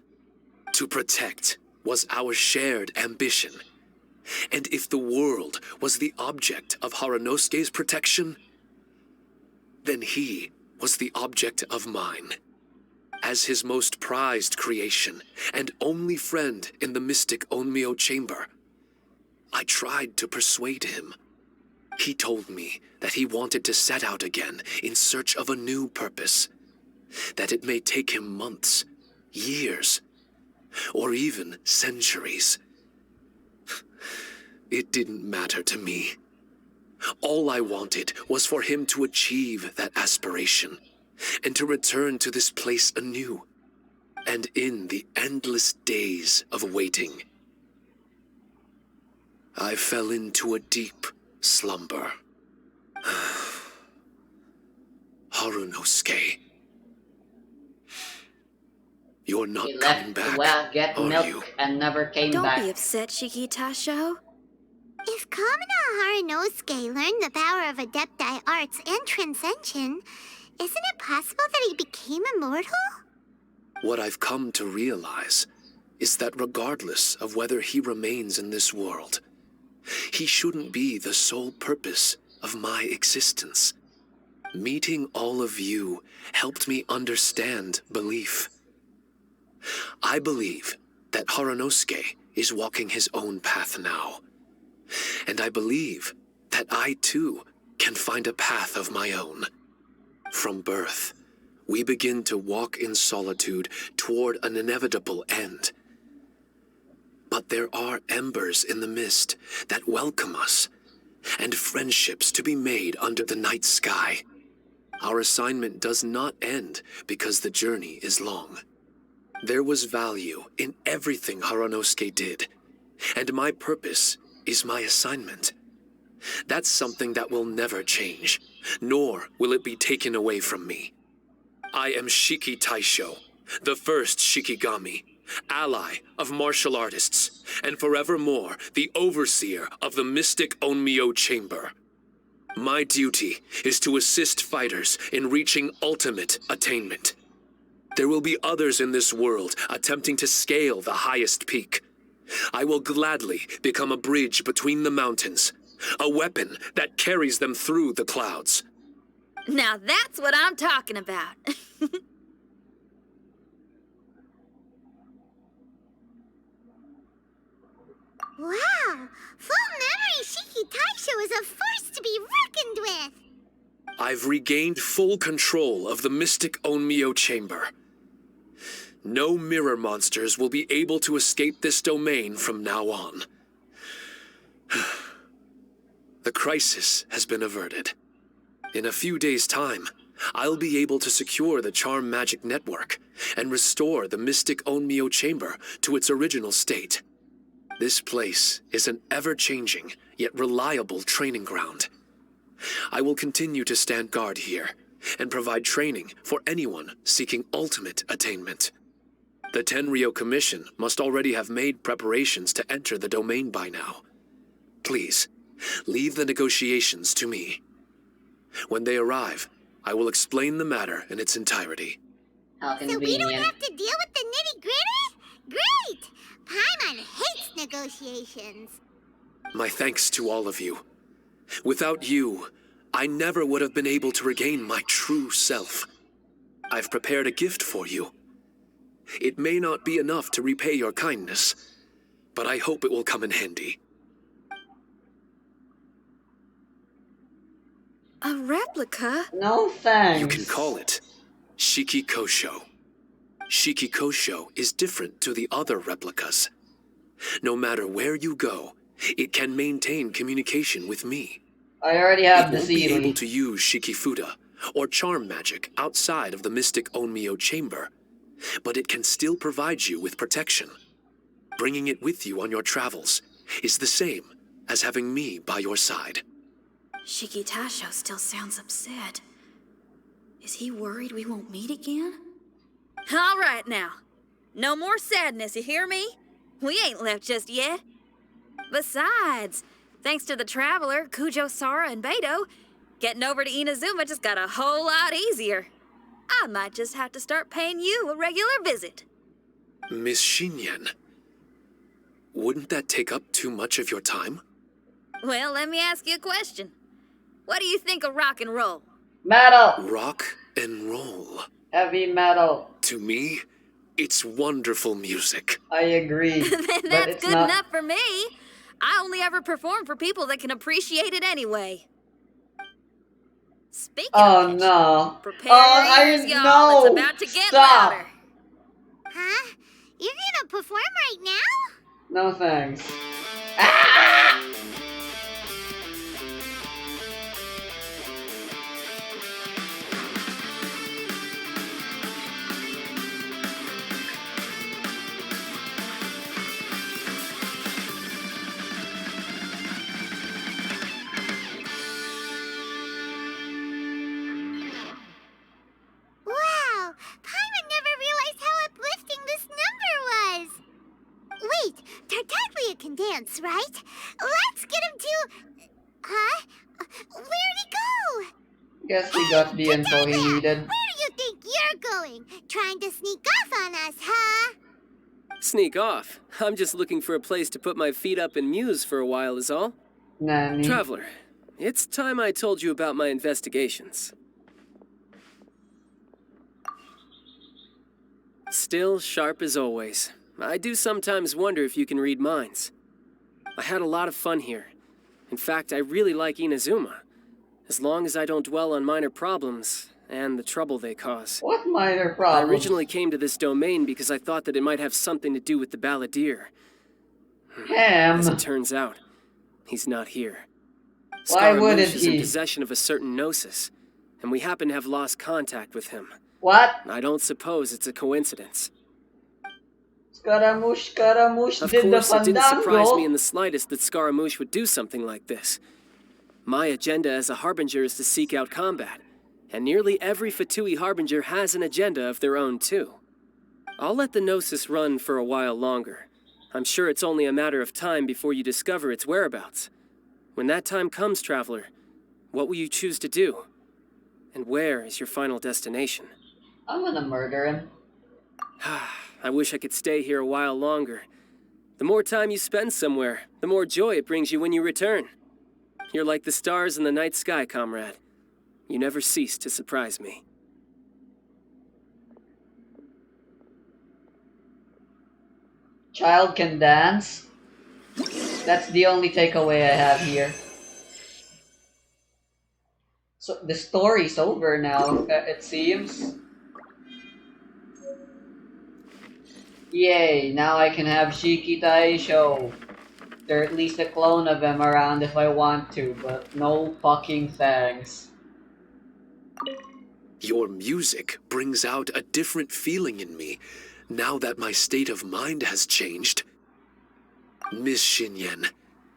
[SPEAKER 3] To protect was our shared ambition. And if the world was the object of Harunosuke's protection, then he was the object of mine. As his most prized creation and only friend in the mystic Onmyo chamber, I tried to persuade him. He told me that he wanted to set out again in search of a new purpose, that it may take him months, years, or even centuries. It didn't matter to me. All I wanted was for him to achieve that aspiration, and to return to this place anew. And in the endless days of waiting, I fell into a deep slumber. Harunosuke, you're not
[SPEAKER 1] He
[SPEAKER 3] coming
[SPEAKER 1] left
[SPEAKER 3] back,
[SPEAKER 1] to well get
[SPEAKER 3] are
[SPEAKER 1] milk
[SPEAKER 3] you?
[SPEAKER 1] and never came
[SPEAKER 4] Don't
[SPEAKER 1] back.
[SPEAKER 4] be upset, Shiki Tasho.
[SPEAKER 2] If If Kamina Haranosuke learned the power of Adepti arts and Transcension, isn't it possible that he became immortal?
[SPEAKER 3] What I've come to realize is that regardless of whether he remains in this world, he shouldn't be the sole purpose of my existence. Meeting all of you helped me understand belief. I believe that Haranosuke is walking his own path now. And I believe that I too can find a path of my own. From birth, we begin to walk in solitude toward an inevitable end. But there are embers in the mist that welcome us, and friendships to be made under the night sky. Our assignment does not end because the journey is long. There was value in everything Haranosuke did, and my purpose is my assignment. That's something that will never change, nor will it be taken away from me. I am Shiki Taisho, the first Shikigami, ally of martial artists, and forevermore the overseer of the mystic Onmyo Chamber. My duty is to assist fighters in reaching ultimate attainment. There will be others in this world attempting to scale the highest peak. I will gladly become a bridge between the mountains, a weapon that carries them through the clouds.
[SPEAKER 4] Now that's what I'm talking about.
[SPEAKER 2] Wow! Full memory Shiki Taisho is a force to be reckoned with!
[SPEAKER 3] I've regained full control of the mystic Onmyo Chamber. No mirror monsters will be able to escape this domain from now on. The crisis has been averted. In a few days' time, I'll be able to secure the charm magic network and restore the mystic Onmyo Chamber to its original state. This place is an ever-changing, yet reliable training ground. I will continue to stand guard here and provide training for anyone seeking ultimate attainment. The Tenryo Commission must already have made preparations to enter the domain by now. Please, leave the negotiations to me. When they arrive, I will explain the matter in its entirety.
[SPEAKER 1] How
[SPEAKER 2] So we don't
[SPEAKER 1] convenient.
[SPEAKER 2] have to deal with the nitty-gritty? Great! Paimon hates negotiations.
[SPEAKER 3] My thanks to all of you. Without you, I never would have been able to regain my true self. I've prepared a gift for you. It may not be enough to repay your kindness, but I hope it will come in handy.
[SPEAKER 4] A replica?
[SPEAKER 1] No thanks.
[SPEAKER 3] You can call it Shiki Kosho. Shiki Kosho is different to the other replicas. No matter where you go, it can maintain communication with me.
[SPEAKER 1] I already have
[SPEAKER 3] It
[SPEAKER 1] the
[SPEAKER 3] won't be
[SPEAKER 1] CD.
[SPEAKER 3] able to use Shikifuda or charm magic outside of the mystic Onmyo Chamber, but it can still provide you with protection. Bringing it with you on your travels is the same as having me by your side.
[SPEAKER 4] Shiki Taisho still sounds upset. Is he worried we won't meet again? All right now. No more sadness, you hear me? We ain't left just yet. Besides, thanks to the Traveler, Kujo, Sara, and Beto, getting over to Inazuma just got a whole lot easier. I might just have to start paying you a regular visit.
[SPEAKER 3] Miss Shinyan, wouldn't that take up too much of your time?
[SPEAKER 4] Well, let me ask you a question. What do you think of rock and roll?
[SPEAKER 1] Metal.
[SPEAKER 3] Rock and roll.
[SPEAKER 1] Heavy metal.
[SPEAKER 3] To me, it's wonderful music.
[SPEAKER 1] I agree.
[SPEAKER 4] Then
[SPEAKER 1] but
[SPEAKER 4] that's
[SPEAKER 1] it's
[SPEAKER 4] good
[SPEAKER 1] not.
[SPEAKER 4] enough for me. I only ever perform for people that can appreciate it anyway. Speaking
[SPEAKER 1] Oh
[SPEAKER 4] of which,
[SPEAKER 1] no.
[SPEAKER 4] prepare
[SPEAKER 1] Oh,
[SPEAKER 4] your ears,
[SPEAKER 1] I
[SPEAKER 4] y'all.
[SPEAKER 1] know.
[SPEAKER 4] It's about to get
[SPEAKER 1] Stop.
[SPEAKER 4] louder.
[SPEAKER 2] Huh? You're gonna perform right now?
[SPEAKER 1] No thanks.
[SPEAKER 2] Wow! Paimon never realized how uplifting this number was! Wait, Tartaglia can dance, right? Let's get him to
[SPEAKER 1] Guess we got the info he needed.
[SPEAKER 2] Where do you think you're going? Trying to sneak off on us, huh?
[SPEAKER 5] Sneak off. I'm just looking for a place to put my feet up and muse for a while is all.
[SPEAKER 1] Nani.
[SPEAKER 5] Traveler, it's time I told you about my investigations. Still sharp as always. I do sometimes wonder if you can read minds. I had a lot of fun here. In fact, I really like Inazuma. As long as I don't dwell on minor problems and the trouble they cause.
[SPEAKER 1] What minor
[SPEAKER 5] I
[SPEAKER 1] problems?
[SPEAKER 5] originally came to this domain because I thought that it might have something to do with the balladeer. As it
[SPEAKER 1] Ham.
[SPEAKER 5] turns out, he's not here.
[SPEAKER 1] Why wouldn't
[SPEAKER 5] Scaramouche is in
[SPEAKER 1] he?
[SPEAKER 5] possession of a certain gnosis, and we happen to have lost contact with him.
[SPEAKER 1] What?
[SPEAKER 5] I don't suppose it's a coincidence.
[SPEAKER 1] Scaramouche
[SPEAKER 5] Of
[SPEAKER 1] did the
[SPEAKER 5] course, it didn't surprise me
[SPEAKER 1] fandango.
[SPEAKER 5] in the slightest that Scaramouche would do something like this. My agenda as a Harbinger is to seek out combat, and nearly every Fatui Harbinger has an agenda of their own too. I'll let the Gnosis run for a while longer. I'm sure it's only a matter of time before you discover its whereabouts. When that time comes, Traveler, what will you choose to do? And where is your final destination?
[SPEAKER 1] I'm gonna murder him.
[SPEAKER 5] I wish I could stay here a while longer. The more time you spend somewhere, the more joy it brings you when you return. You're like the stars in the night sky, comrade. You never cease to surprise me.
[SPEAKER 1] Child can dance. That's the only takeaway I have here. So the story's over now, it seems. Yay, now I can have Shiki Taisho. Or at least a clone of him around if I want to, but no fucking thanks.
[SPEAKER 3] Your music brings out a different feeling in me now that my state of mind has changed. Miss Xinyan,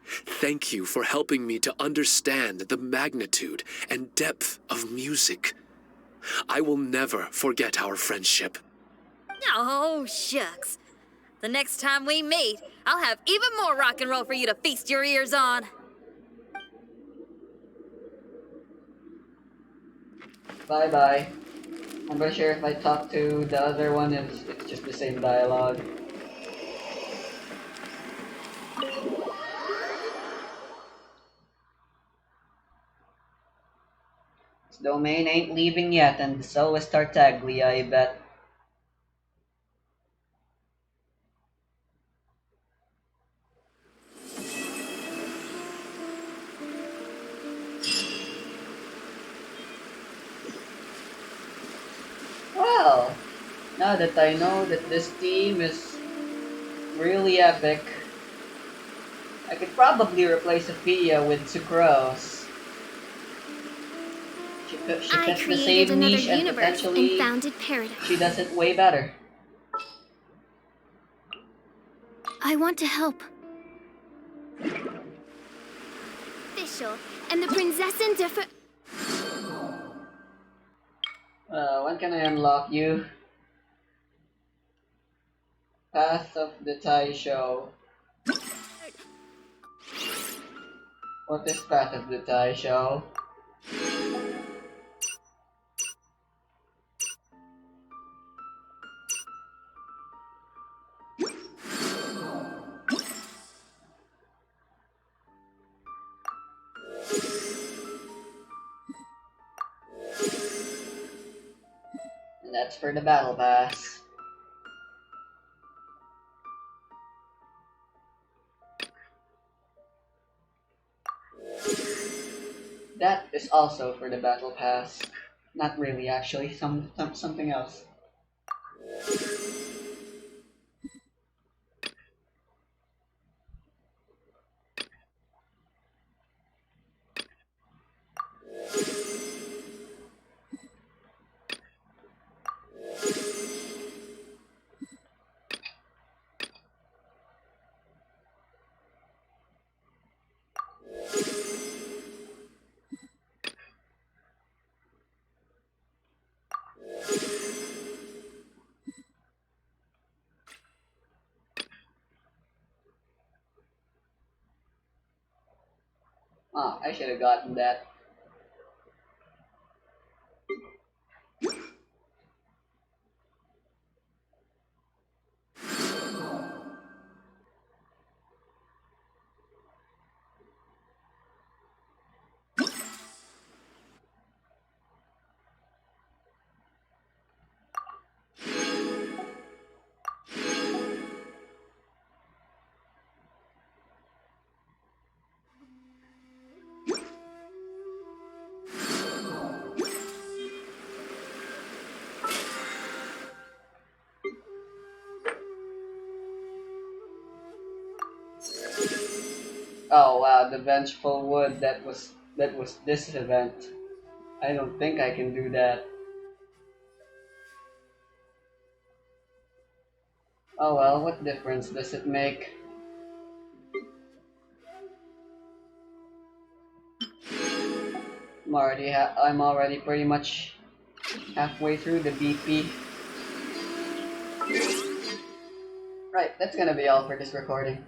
[SPEAKER 3] thank you for helping me to understand the magnitude and depth of music. I will never forget our friendship.
[SPEAKER 4] Oh, shucks. The next time we meet, I'll have even more rock and roll for you to feast your ears on.
[SPEAKER 1] Bye bye. I'm not sure if I talk to the other one, it's just the same dialogue. This domain ain't leaving yet, and so is Tartaglia, I bet. Well, now that I know that this team is really epic, I could probably replace Sophia with Sucrose. She
[SPEAKER 2] I
[SPEAKER 1] fits the
[SPEAKER 2] created
[SPEAKER 1] same
[SPEAKER 2] another
[SPEAKER 1] niche and
[SPEAKER 2] universe and
[SPEAKER 1] potentially
[SPEAKER 2] founded paradise.
[SPEAKER 1] she does it way better.
[SPEAKER 2] I want to help. Official and the Prinzessin differ.
[SPEAKER 1] When can I unlock you? Path of the Tai Show. What is Path of the Tai Show? And that's for the Battle Pass. That is also for the Battle Pass. Not really, actually. Something else. Ah, I should have gotten that. Oh wow, the vengeful wood that was this event. I don't think I can do that. Oh well, what difference does it make? I'm already pretty much halfway through the BP. Right, that's gonna be all for this recording.